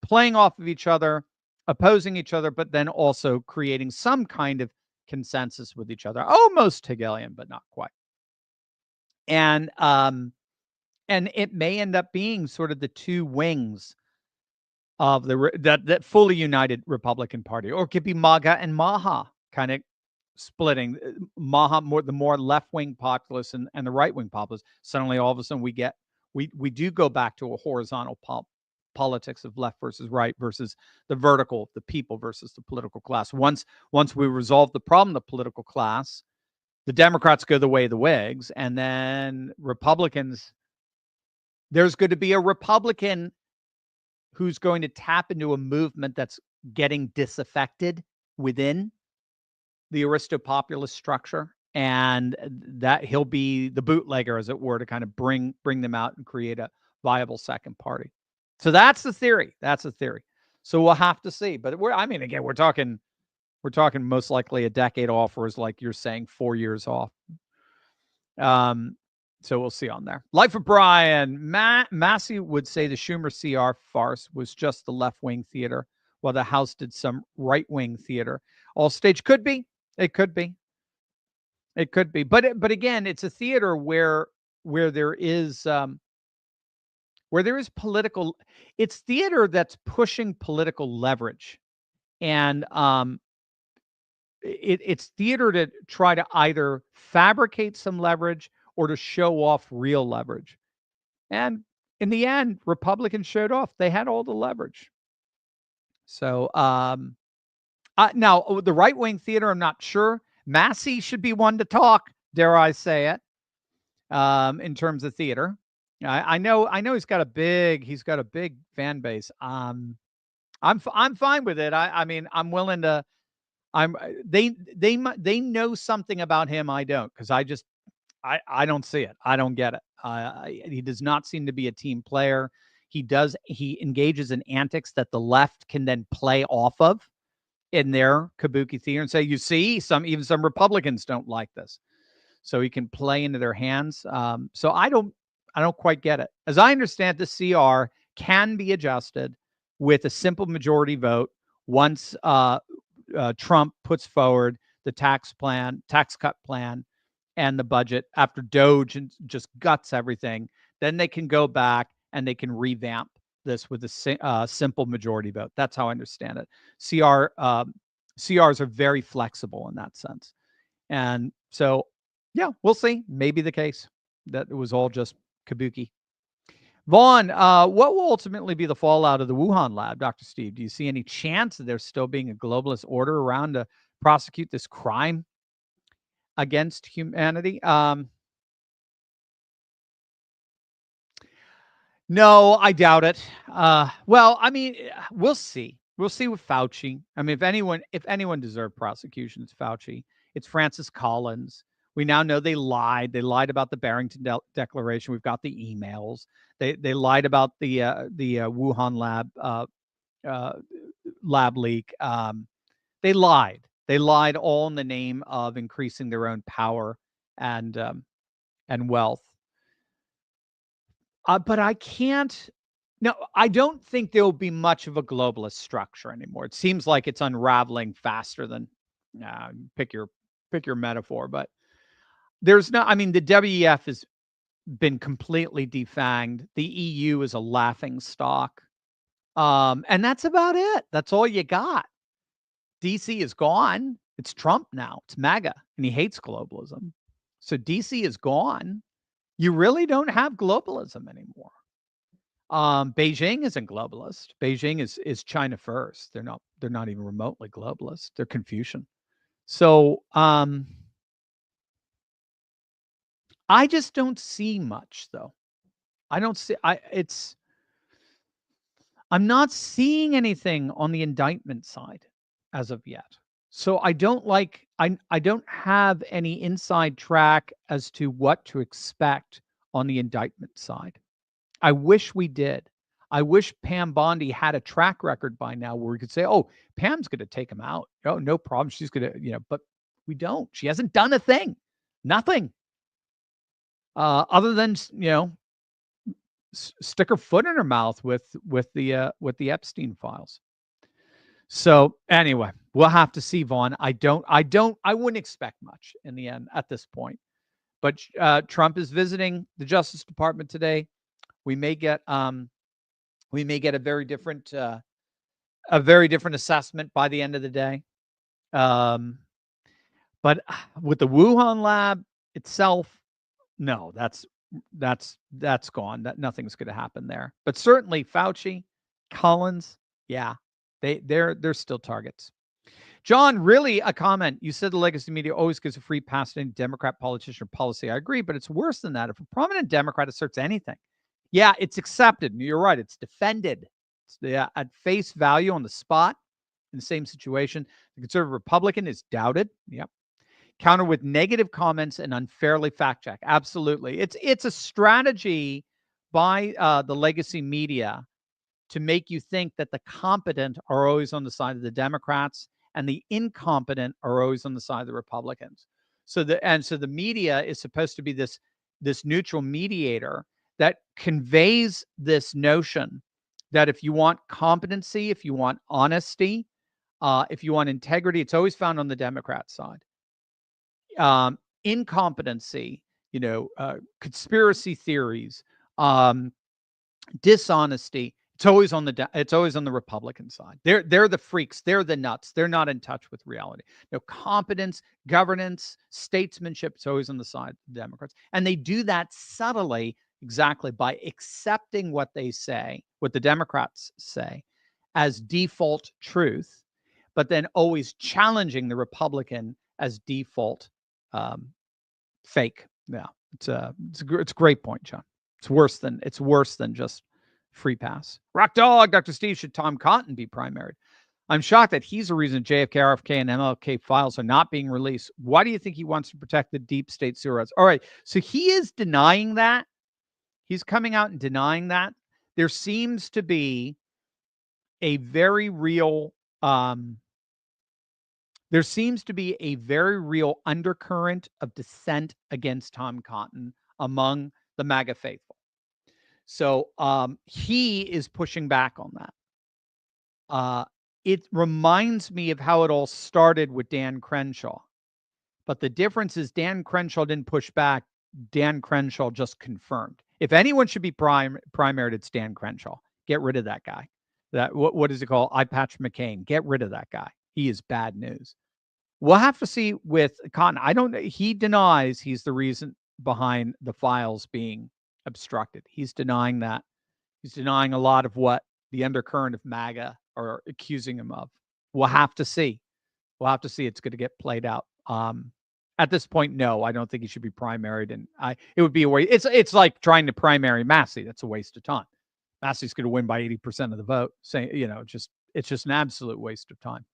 playing off of each other, opposing each other, but then also creating some kind of consensus with each other, almost Hegelian, but not quite. And it may end up being sort of the two wings of that fully united Republican Party, or it could be MAGA and Maha kind of splitting. Maha, the more left wing populists and the right wing populists. Suddenly, all of a sudden, we do go back to a horizontal politics of left versus right versus the vertical, the people versus the political class. Once we resolve the problem, the political class, the Democrats go the way of the Whigs, and then Republicans. There's going to be a Republican who's going to tap into a movement that's getting disaffected within the aristopopulist structure, and that he'll be the bootlegger, as it were, to kind of bring them out and create a viable second party. So that's the theory. So we'll have to see. But we're talking most likely a decade off, or, as like you're saying, 4 years off. So we'll see on there. Life of Brian. Massey would say the Schumer CR farce was just the left-wing theater, while the House did some right-wing theater. All stage could be. It could be. But again, it's a theater where there is political. It's theater that's pushing political leverage, and it's theater to try to either fabricate some leverage or to show off real leverage. And in the end, Republicans showed off. They had all the leverage. So now the right-wing theater, I'm not sure. Massey should be one to talk, dare I say it, in terms of theater. I know he's got a big fan base. I'm fine with it. I mean, I'm willing to. They know something about him I don't, because I don't see it. I don't get it. He does not seem to be a team player. He engages in antics that the left can then play off of in their kabuki theater and say, you see, even some Republicans don't like this. So he can play into their hands. So I don't quite get it. As I understand, the CR can be adjusted with a simple majority vote once Trump puts forward the tax cut plan, and the budget after DOGE and just guts everything. Then they can go back and they can revamp this with a simple majority vote. That's how I understand it. CRs are very flexible in that sense. And so, yeah, we'll see. Maybe the case that it was all just kabuki. Vaughn, what will ultimately be the fallout of the Wuhan lab, Dr. Steve? Do you see any chance that there's still being a globalist order around to prosecute this crime against humanity? No, I doubt it. Well, I mean, we'll see. We'll see with Fauci. I mean, if anyone deserved prosecution, it's Fauci. It's Francis Collins. We now know they lied. They lied about the Barrington Declaration. We've got the emails. They lied about the Wuhan lab leak. They lied. They lied all in the name of increasing their own power and wealth. But I can't. No, I don't think there will be much of a globalist structure anymore. It seems like it's unraveling faster than pick your metaphor, but there's no. I mean, the WEF has been completely defanged. The EU is a laughing stock, and that's about it. That's all you got. DC is gone. It's Trump now. It's MAGA, and he hates globalism. So DC is gone. You really don't have globalism anymore. Beijing isn't globalist. Beijing is China first. They're not even remotely globalist. They're Confucian. So I just don't see much, though. I don't see. I'm not seeing anything on the indictment side as of yet. So I don't have any inside track as to what to expect on the indictment side. I wish we did. I wish Pam Bondi had a track record by now where we could say, oh, Pam's going to take him out. Oh, no problem. She's going to, but we don't. She hasn't done a thing. Nothing. Other than, stick her foot in her mouth with the Epstein files. So anyway, we'll have to see, Vaughn. I wouldn't expect much in the end at this point. But Trump is visiting the Justice Department today. We may get a very different assessment by the end of the day. But with the Wuhan lab itself, no, that's gone. That nothing's going to happen there. But certainly Fauci, Collins, yeah, they're still targets. John, really a comment. You said the legacy media always gives a free pass to any Democrat politician or policy. I agree, but it's worse than that. If a prominent Democrat asserts anything, yeah, it's accepted. You're right. It's defended. It's at face value on the spot in the same situation. The conservative Republican is doubted. Yep. Counter with negative comments and unfairly fact check. Absolutely. It's a strategy by the legacy media to make you think that the competent are always on the side of the Democrats and the incompetent are always on the side of the Republicans. So the media is supposed to be this neutral mediator that conveys this notion that if you want competency, if you want honesty, if you want integrity, it's always found on the Democrat side. Incompetency, conspiracy theories, dishonesty, it's always on the Republican side. They're the freaks. They're the nuts. They're not in touch with reality. Competence, governance, statesmanship, it's always on the side of the Democrats. And they do that subtly, exactly by accepting what they say, what the Democrats say, as default truth, but then always challenging the Republican as default fake. Yeah, it's a great point, John. It's worse than just free pass. Rock Dog, Dr. Steve, should Tom Cotton be primaried? I'm shocked that he's the reason JFK, RFK, and MLK files are not being released. Why do you think he wants to protect the deep state sewer? All right, so he is denying that. He's coming out and denying that. There seems to be a very real undercurrent of dissent against Tom Cotton among the MAGA faithful. So he is pushing back on that. It reminds me of how it all started with Dan Crenshaw. But the difference is Dan Crenshaw didn't push back. Dan Crenshaw just confirmed. If anyone should be primaried, it's Dan Crenshaw. Get rid of that guy. What is it called? Eye Patch McCain. Get rid of that guy. He is bad news. We'll have to see with Cotton. He denies he's the reason behind the files being obstructed. He's denying that. He's denying a lot of what the undercurrent of MAGA are accusing him of. We'll have to see. It's going to get played out. At this point, no, I don't think he should be primaried, and it would be a waste. It's like trying to primary Massey. That's a waste of time. Massey's going to win by 80% of the vote. It's just an absolute waste of time.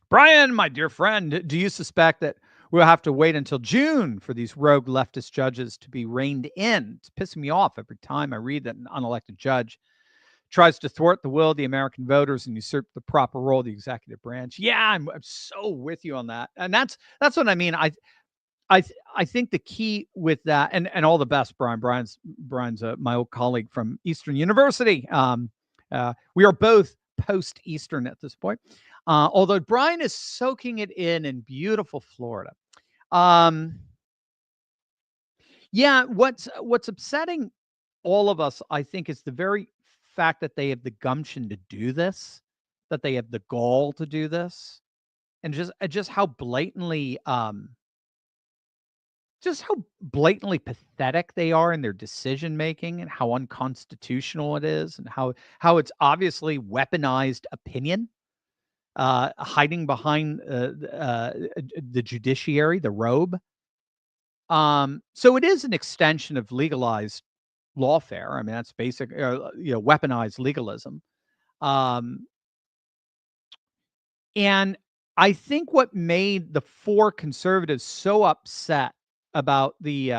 Brian, my dear friend, do you suspect that we'll have to wait until June for these rogue leftist judges to be reined in? It's pissing me off every time I read that an unelected judge tries to thwart the will of the American voters and usurp the proper role of the executive branch. Yeah, I'm so with you on that. And that's what I mean. I think the key with that, and all the best, Brian. Brian's my old colleague from Eastern University. We are both post-Eastern at this point. Although Brian is soaking it in beautiful Florida. Yeah, what's upsetting all of us, I think, is the very fact that they have the gumption to do this, that they have the gall to do this, and just how blatantly pathetic they are in their decision making, and how unconstitutional it is, and how it's obviously weaponized opinion. Hiding behind the judiciary, the robe. So it is an extension of legalized lawfare. I mean, that's basic, weaponized legalism. And I think what made the four conservatives so upset about the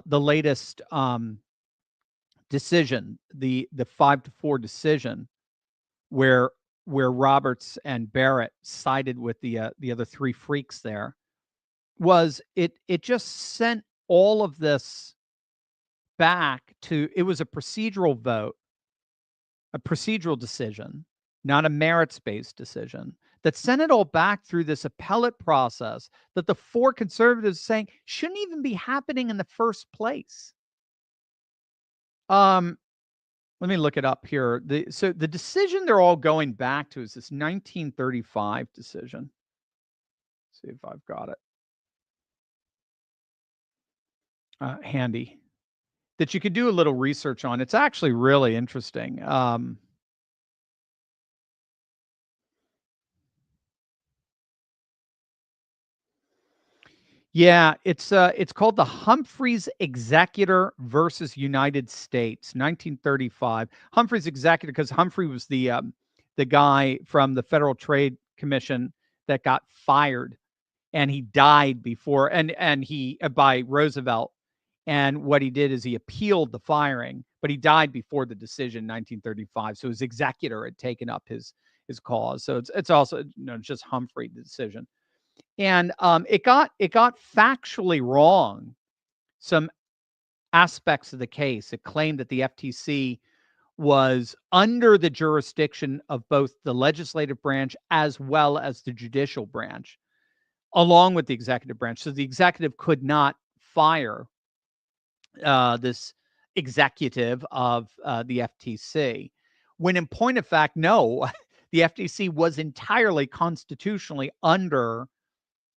latest decision, the 5-4 decision, where Roberts and Barrett sided with the other three freaks there, was it just sent all of this back to, it was a procedural vote, a procedural decision, not a merits-based decision, that sent it all back through this appellate process that the four conservatives saying shouldn't even be happening in the first place. Let me look it up here. So the decision they're all going back to is this 1935 decision. Let's see if I've got it handy, that you could do a little research on. It's actually really interesting. Yeah, it's called the Humphreys Executor versus United States, 1935. Humphreys Executor, because Humphrey was the guy from the Federal Trade Commission that got fired, and he died before, and he by Roosevelt. And what he did is he appealed the firing, but he died before the decision in 1935. So his executor had taken up his cause. So it's also just Humphrey, the decision. And it got factually wrong some aspects of the case. It claimed that the FTC was under the jurisdiction of both the legislative branch as well as the judicial branch, along with the executive branch. So the executive could not fire this executive of the FTC, when in point of fact, no, the FTC was entirely constitutionally under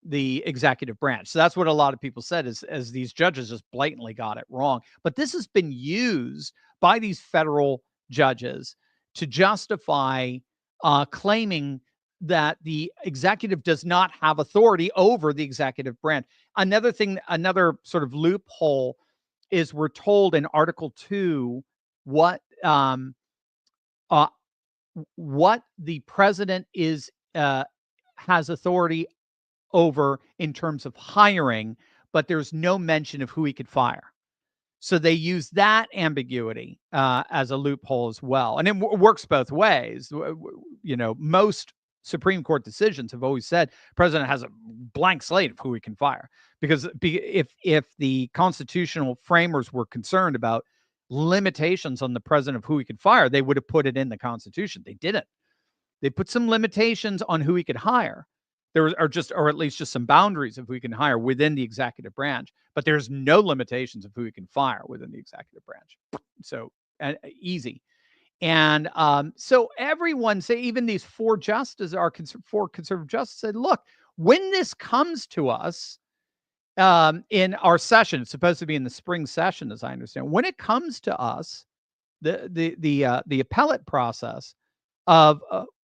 the executive branch. So that's what a lot of people said, as these judges just blatantly got it wrong. But this has been used by these federal judges to justify claiming that the executive does not have authority over the executive branch. Another thing, another sort of loophole, is we're told in Article 2 what the president is has authority over in terms of hiring, but there's no mention of who he could fire. So they use that ambiguity as a loophole as well. And it works both ways. Most Supreme Court decisions have always said president has a blank slate of who he can fire, because if the constitutional framers were concerned about limitations on the president of who he could fire, they would have put it in the Constitution. They didn't. They put some limitations on who he could hire. There are at least just some boundaries of who he can hire within the executive branch, but there's no limitations of who he can fire within the executive branch. So easy. And so everyone, say even these four justices, four conservative justices, said, look, when this comes to us in our session, it's supposed to be in the spring session, as I understand, when it comes to us, the appellate process of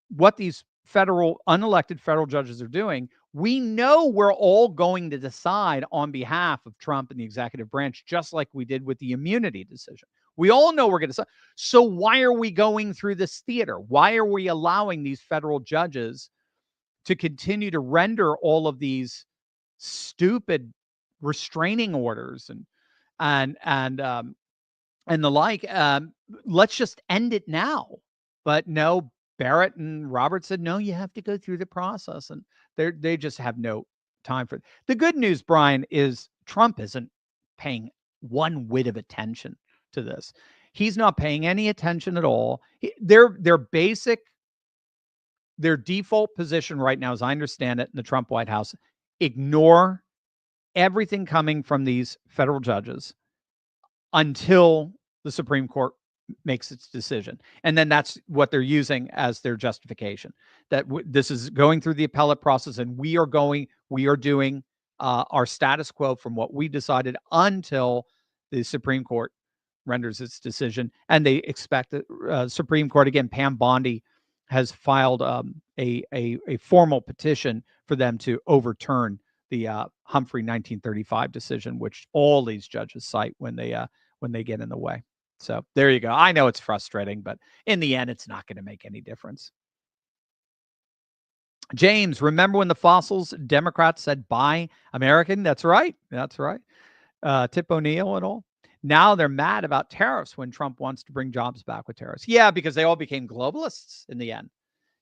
what these unelected federal judges are doing, we know we're all going to decide on behalf of Trump and the executive branch, just like we did with the immunity decision. We all know we're going to decide. So why are we going through this theater? Why are we allowing these federal judges to continue to render all of these stupid restraining orders and the like? Let's just end it now. But no, Barrett and Roberts said, no, you have to go through the process. And they just have no time for it. The good news, Brian, is Trump isn't paying one whit of attention to this. He's not paying any attention at all. Their default position right now, as I understand it, in the Trump White House, ignore everything coming from these federal judges until the Supreme Court makes its decision. And then that's what they're using as their justification, that this is going through the appellate process, and we are doing our status quo from what we decided until the Supreme Court renders its decision. And they expect that Supreme Court, again, Pam Bondi has filed a formal petition for them to overturn the Humphrey 1935 decision, which all these judges cite when they get in the way. So there you go. I know it's frustrating, but in the end, it's not going to make any difference. James, remember when the fossils Democrats said buy American? That's right. That's right. Tip O'Neill and all. Now they're mad about tariffs when Trump wants to bring jobs back with tariffs. Yeah, because they all became globalists in the end.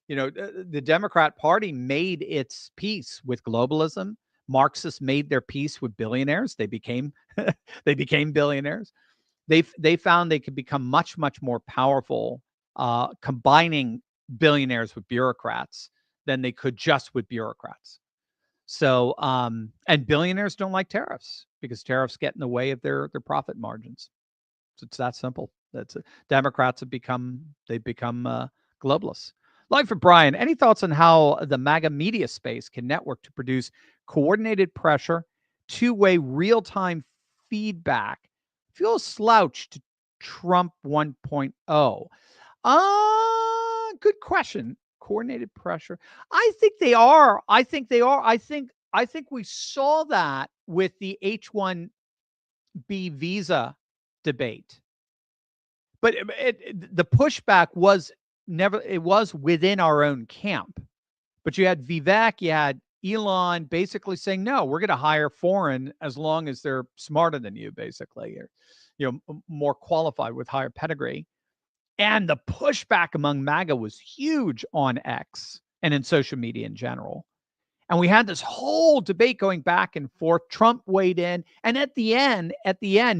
The Democrat Party made its peace with globalism. Marxists made their peace with billionaires. They became billionaires. They found they could become much, much more powerful combining billionaires with bureaucrats than they could just with bureaucrats. So, and billionaires don't like tariffs because tariffs get in the way of their profit margins. So it's that simple. Democrats have become globalists. Life for Brian. Any thoughts on how the MAGA media space can network to produce coordinated pressure, two-way real-time feedback? Feel a slouch to Trump 1.0. Good question. Coordinated pressure. I think they are. I think we saw that with the H-1B visa debate. But the pushback was within our own camp. But you had Vivek, you had Elon basically saying, no, we're going to hire foreign as long as they're smarter than you, basically, or more qualified with higher pedigree. And the pushback among MAGA was huge on X and in social media in general. And we had this whole debate going back and forth. Trump weighed in. And at the end,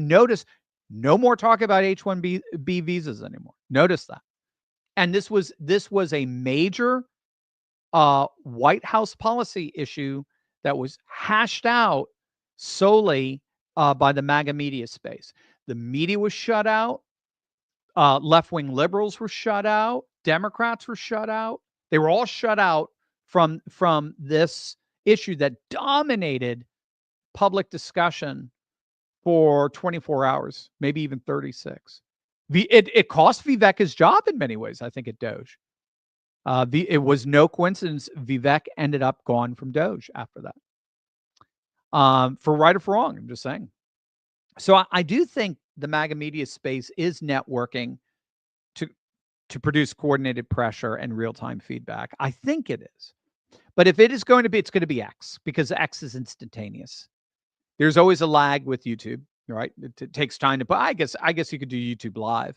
notice no more talk about H-1B visas anymore. Notice that. And this was a major White House policy issue that was hashed out solely by the MAGA media space. The media was shut out. Left-wing liberals were shut out. Democrats were shut out. They were all shut out from this issue that dominated public discussion for 24 hours, maybe even 36. It cost Vivek his job in many ways, I think, at DOGE. It was no coincidence Vivek ended up gone from DOGE after that. For right or for wrong, I'm just saying. So I do think the MAGA media space is networking to produce coordinated pressure and real-time feedback. I think it is. But if it is going to be, it's going to be X, because X is instantaneous. There's always a lag with YouTube, right? It takes time to, but I guess you could do YouTube live.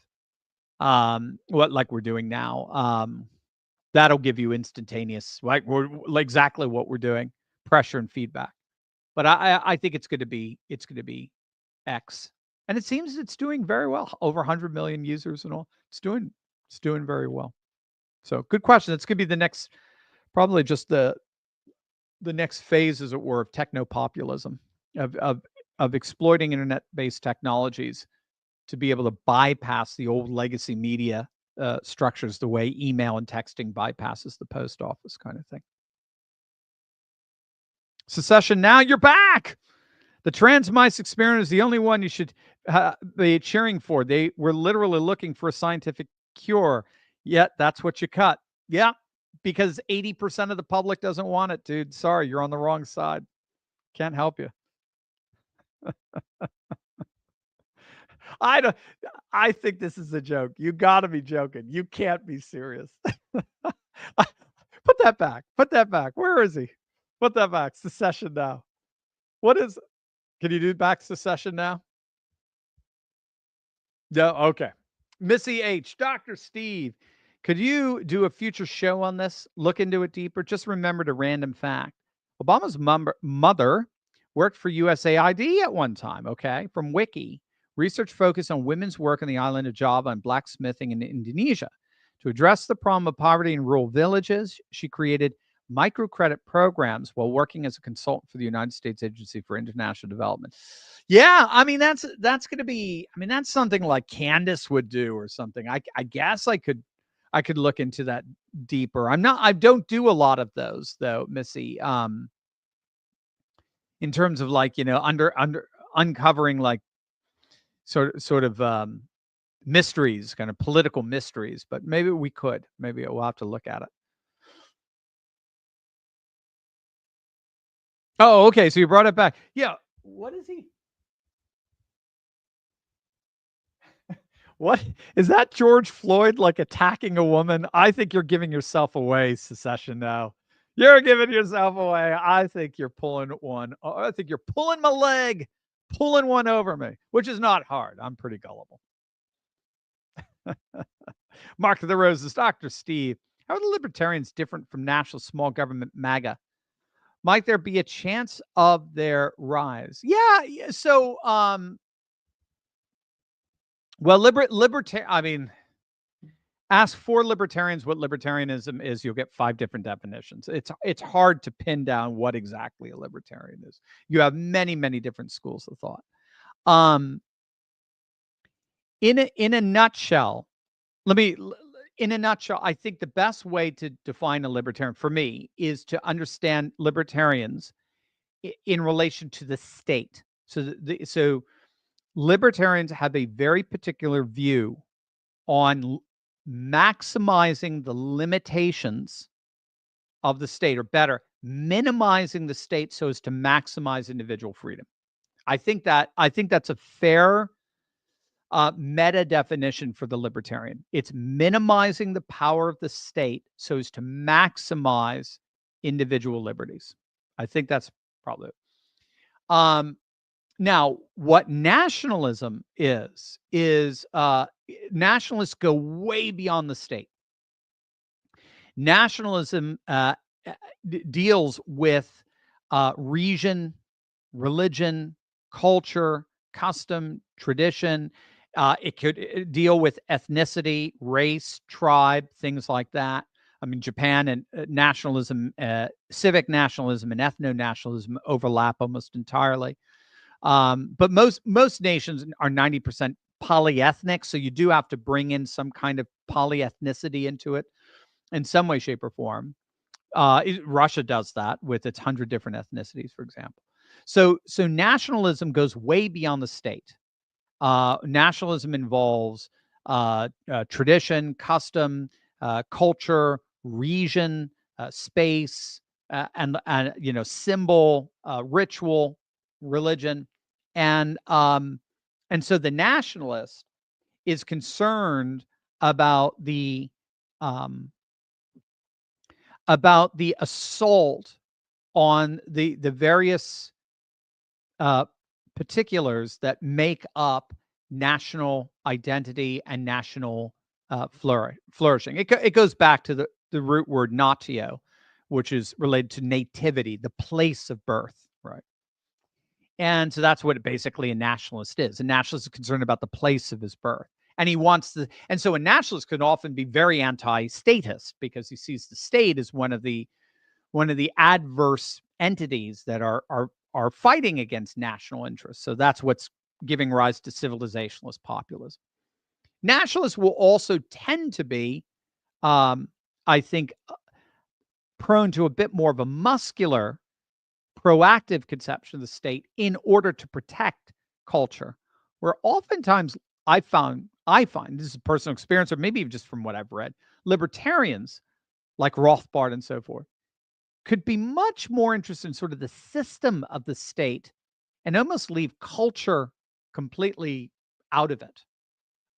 Like we're doing now. That'll give you instantaneous, like exactly what we're doing, pressure and feedback. But I think it's going to be X. And it seems it's doing very well. Over 100 million users and all. It's doing very well. So good question. It's going to be the next, probably just the next phase, as it were, of techno-populism, of exploiting internet-based technologies to be able to bypass the old legacy media structures, the way email and texting bypasses the post office, kind of thing. Secession now, you're back. The trans mice experiment is the only one you should be cheering for. They were literally looking for a scientific cure, yet that's what you cut. Yeah, because 80% of the public doesn't want it, dude. Sorry, you're on the wrong side. Can't help you. I think this is a joke. You got to be joking. You can't be serious. Put that back. Put that back. Where is he? Put that back. Secession now. What is? Can you do back secession now? No. Okay. Missy H. Dr. Steve, could you do a future show on this? Look into it deeper. Just remembered a random fact. Obama's mother worked for USAID at one time. Okay. From Wiki. Research focused on women's work on the island of Java and blacksmithing in Indonesia. To address the problem of poverty in rural villages, she created microcredit programs while working as a consultant for the United States Agency for International Development. Yeah, I mean, that's going to be, I mean, that's something like Candace would do or something. I guess I could look into that deeper. I don't do a lot of those though, Missy. In terms of like, uncovering like sort of mysteries, kind of political mysteries, but maybe we could. Maybe we'll have to look at it. Oh, okay. So you brought it back. Yeah. What is he? What is that? George Floyd like attacking a woman? I think you're giving yourself away, Secession now. You're giving yourself away. I think you're pulling one. I think you're pulling my leg, pulling one over me, which is not hard. I'm pretty gullible. Mark of the Roses, Dr. Steve. How are the libertarians different from national small government MAGA? Might there be a chance of their rise? Yeah. So Well, I mean, ask 4 libertarians what libertarianism is, you'll get 5 different definitions. It's hard to pin down what exactly a libertarian is. You have many, many different schools of thought. Um, in a nutshell, in a nutshell, I think the best way to define a libertarian for me is to understand libertarians in relation to the state. So libertarians have a very particular view on maximizing the limitations of the state, or better, minimizing the state so as to maximize individual freedom. I think that's a fair meta definition for the libertarian. It's minimizing the power of the state so as to maximize individual liberties. I think that's probably it. Now, what nationalism is nationalists go way beyond the state. Nationalism deals with region, religion, culture, custom, tradition. It could deal with ethnicity, race, tribe, things like that. I mean, Japan and nationalism, civic nationalism and ethno-nationalism overlap almost entirely. But most nations are 90% polyethnic, so you do have to bring in some kind of polyethnicity into it in some way, shape, or form. Russia does that with its 100 different ethnicities, for example. So nationalism goes way beyond the state. Nationalism involves tradition, custom, culture, region, space, and symbol, ritual, religion, and so the nationalist is concerned about the um, assault on the various particulars that make up national identity and national flourishing. It goes back to the root word natio, which is related to nativity, the place of birth, right? And so that's what basically a nationalist is. A nationalist is concerned about the place of his birth. And he wants the, and so a nationalist can often be very anti-statist because he sees the state as one of the adverse entities that are fighting against national interests. So that's what's giving rise to civilizationalist populism. Nationalists will also tend to be, I think, prone to a bit more of a muscular, proactive conception of the state in order to protect culture, where oftentimes I find, this is personal experience, or maybe just from what I've read, libertarians like Rothbard and so forth could be much more interested in sort of the system of the state and almost leave culture completely out of it.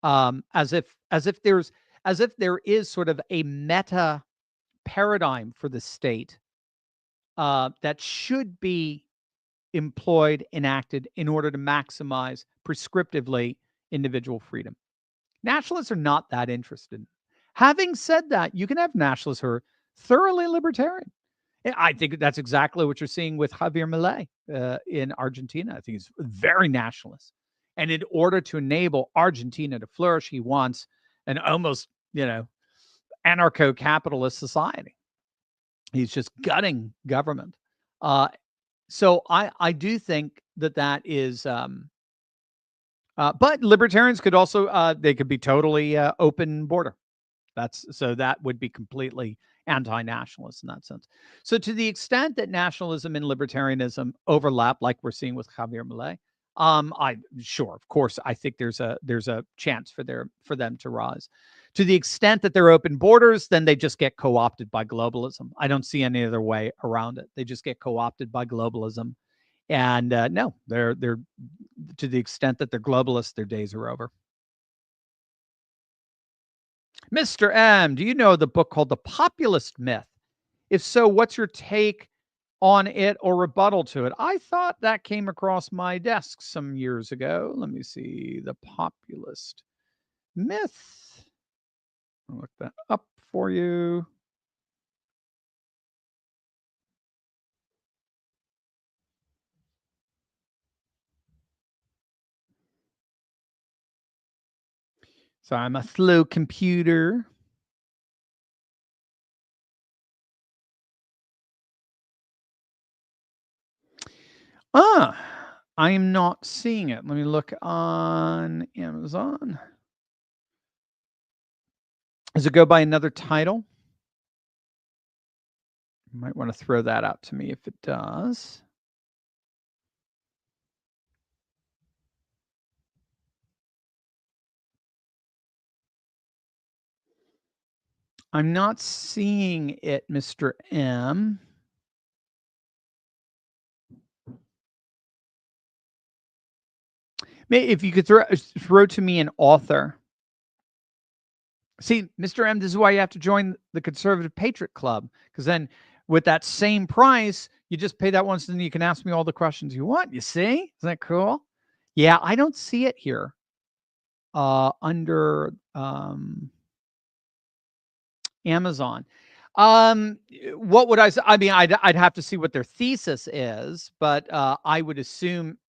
As if there is sort of a meta paradigm for the state that should be employed, enacted in order to maximize prescriptively individual freedom. Nationalists are not that interested. Having said that, you can have nationalists who are thoroughly libertarian. I think that's exactly what you're seeing with Javier Milei in Argentina. I think he's very nationalist. And in order to enable Argentina to flourish, he wants an almost, anarcho-capitalist society. He's just gutting government. So I do think that is, but libertarians could also, they could be totally open border. That would be completely anti-nationalist in that sense. So to the extent that nationalism and libertarianism overlap, like we're seeing with Javier Milei, of course, I think there's a chance for them to rise. To the extent that they're open borders, then they just get co-opted by globalism. I don't see any other way around it. They just get co-opted by globalism. And no, they're to the extent that they're globalists, their days are over. Mr. M, do you know the book called The Populist Myth? If so, what's your take on it or rebuttal to it? I thought that came across my desk some years ago. Let me see. The Populist Myth. I'll look that up for you. So I'm a slow computer. I am not seeing it. Let me look on Amazon. Does it go by another title? You might want to throw that out to me if it does. I'm not seeing it, Mr. M. If you could throw to me an author. See, Mr. M, this is why you have to join the Conservative Patriot Club, because then with that same price, you just pay that once and then you can ask me all the questions you want. You see? Isn't that cool? Yeah, I don't see it here under Amazon. What would I say? I mean, I'd have to see what their thesis is, but I would assume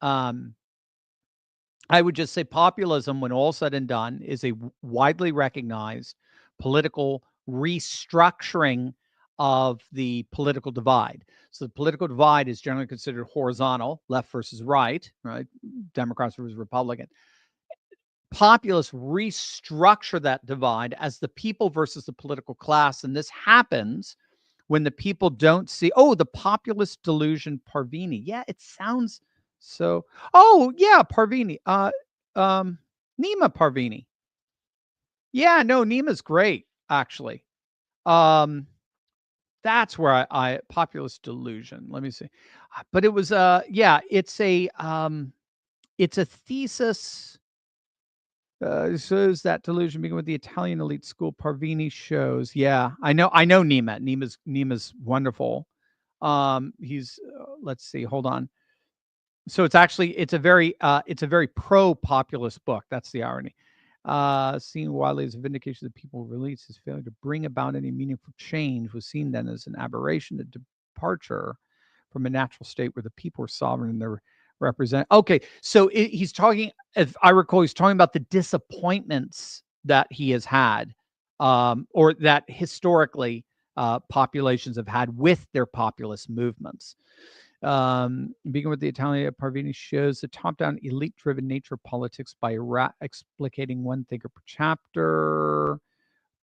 I would just say populism, when all said and done, is a widely recognized political restructuring of the political divide. So the political divide is generally considered horizontal, left versus right, Democrats versus Republican. Populists restructure that divide as the people versus the political class. And this happens when the people don't see, the populist delusion, Parvini. Yeah, it sounds so. Oh, yeah, Parvini. Nima Parvini. Yeah, no, Nima's great, actually. That's where I populist delusion. Let me see. But it was it's a thesis. Shows that delusion begin with the Italian elite school. Parvini shows. Yeah, I know Nima. Nima's wonderful. He's let's see, hold on. So it's a very pro-populist book. That's the irony. Seen widely as a vindication of the people release, his failure to bring about any meaningful change was seen then as an aberration, a departure from a natural state where the people were sovereign and they're represent. Okay, so he's talking, if I recall, he's talking about the disappointments that he has had, or that historically populations have had with their populist movements. Begin with the Italian Parvini shows the top-down elite-driven nature of politics by explicating one thinker per chapter.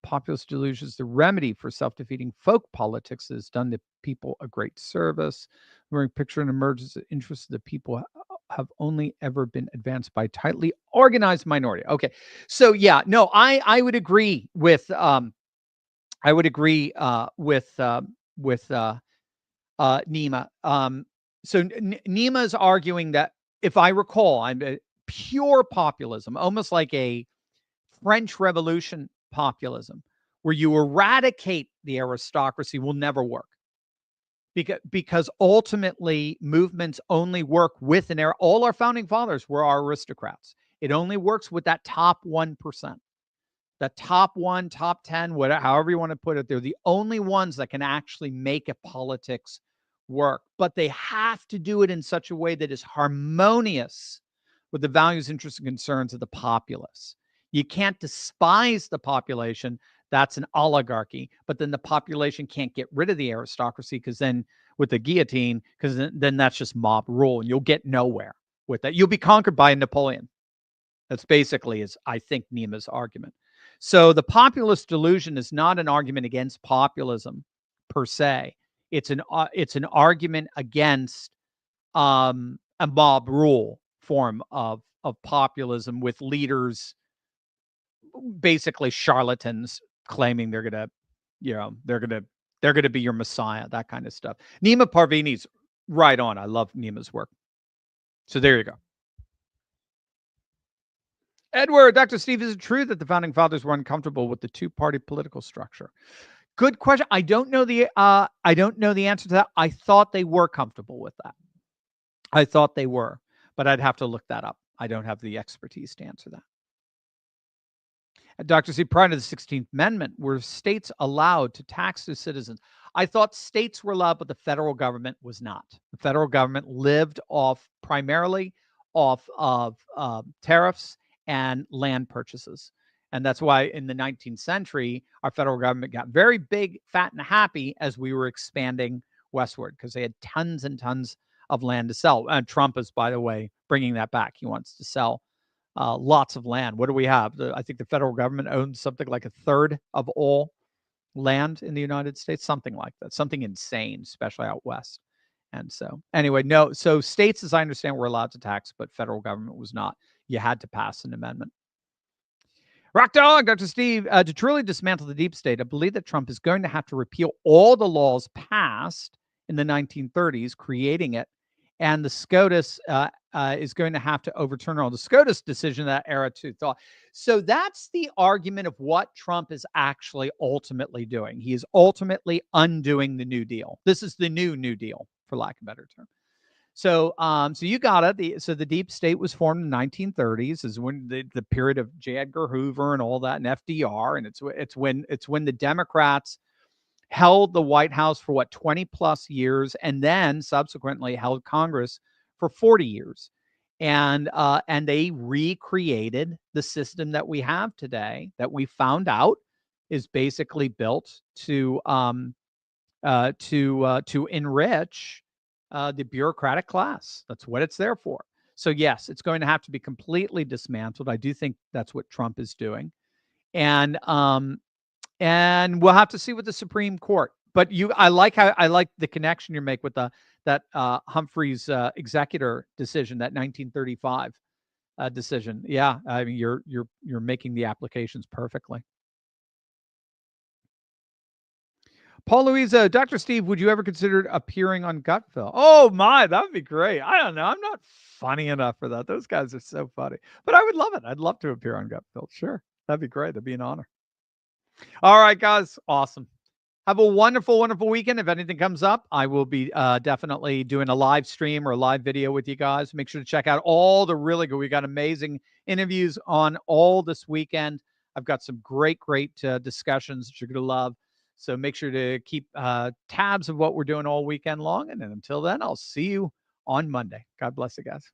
Populist delusion is the remedy for self-defeating folk politics that has done the people a great service. We're picture and emerges the interests of the people have only ever been advanced by a tightly organized minority. Okay, so yeah, no, I would agree with Nima. So Nima is arguing that, if I recall, I'm a pure populism, almost like a French Revolution populism, where you eradicate the aristocracy, will never work. Because ultimately movements only work with an era. All our founding fathers were our aristocrats. It only works with that top 1%. The top 1, top 10, whatever, however you want to put it, they're the only ones that can actually make a politics work. But they have to do it in such a way that is harmonious with the values, interests, and concerns of the populace. You can't despise the population. That's an oligarchy. But then the population can't get rid of the aristocracy, because then with the guillotine, because then that's just mob rule, and you'll get nowhere with that. You'll be conquered by Napoleon. That's basically, I think, Nima's argument. So the populist delusion is not an argument against populism per se. It's an argument against a mob rule form of populism, with leaders basically charlatans claiming they're gonna be your messiah, that kind of stuff. Nima Parvini's right on. I love Nima's work. So there you go. Edward, Dr. Steve, is it true that the founding fathers were uncomfortable with the two-party political structure? Good question. I don't know the answer to that. I thought they were comfortable with that. I thought they were, but I'd have to look that up. I don't have the expertise to answer that. Dr. C, prior to the 16th Amendment, were states allowed to tax their citizens? I thought states were allowed, but the federal government was not. The federal government lived primarily off of tariffs and land purchases. And that's why in the 19th century, our federal government got very big, fat, and happy as we were expanding westward because they had tons and tons of land to sell. And Trump is, by the way, bringing that back. He wants to sell lots of land. What do we have? I think the federal government owns something like a third of all land in the United States, something like that, something insane, especially out west. And so anyway, no, so states, as I understand, were allowed to tax, but federal government was not. You had to pass an amendment. Rock Dog, Dr. Steve, to truly dismantle the deep state, I believe that Trump is going to have to repeal all the laws passed in the 1930s, creating it. And the SCOTUS is going to have to overturn all the SCOTUS decision that era too. So that's the argument of what Trump is actually ultimately doing. He is ultimately undoing the New Deal. This is the new New Deal, for lack of a better term. So, so you got it. So the deep state was formed in the 1930s, is when the period of J. Edgar Hoover and all that, and FDR, and it's when the Democrats held the White House for what 20 plus years, and then subsequently held Congress for 40 years, and they recreated the system that we have today, that we found out is basically built to enrich the bureaucratic class. That's what it's there for. So yes, it's going to have to be completely dismantled. I do think that's what Trump is doing, and we'll have to see what the Supreme Court. But I like the connection you make with that Humphrey's executor decision, that 1935 decision. Yeah, I mean you're making the applications perfectly. Paul Louisa, Dr. Steve, would you ever consider appearing on Gutfeld? Oh my, that would be great. I don't know. I'm not funny enough for that. Those guys are so funny. But I would love it. I'd love to appear on Gutfeld. Sure. That'd be great. That'd be an honor. All right, guys. Awesome. Have a wonderful, wonderful weekend. If anything comes up, I will be definitely doing a live stream or a live video with you guys. Make sure to check out all the really good. We got amazing interviews on all this weekend. I've got some great discussions that you're going to love. So make sure to keep tabs of what we're doing all weekend long. And then until then, I'll see you on Monday. God bless you guys.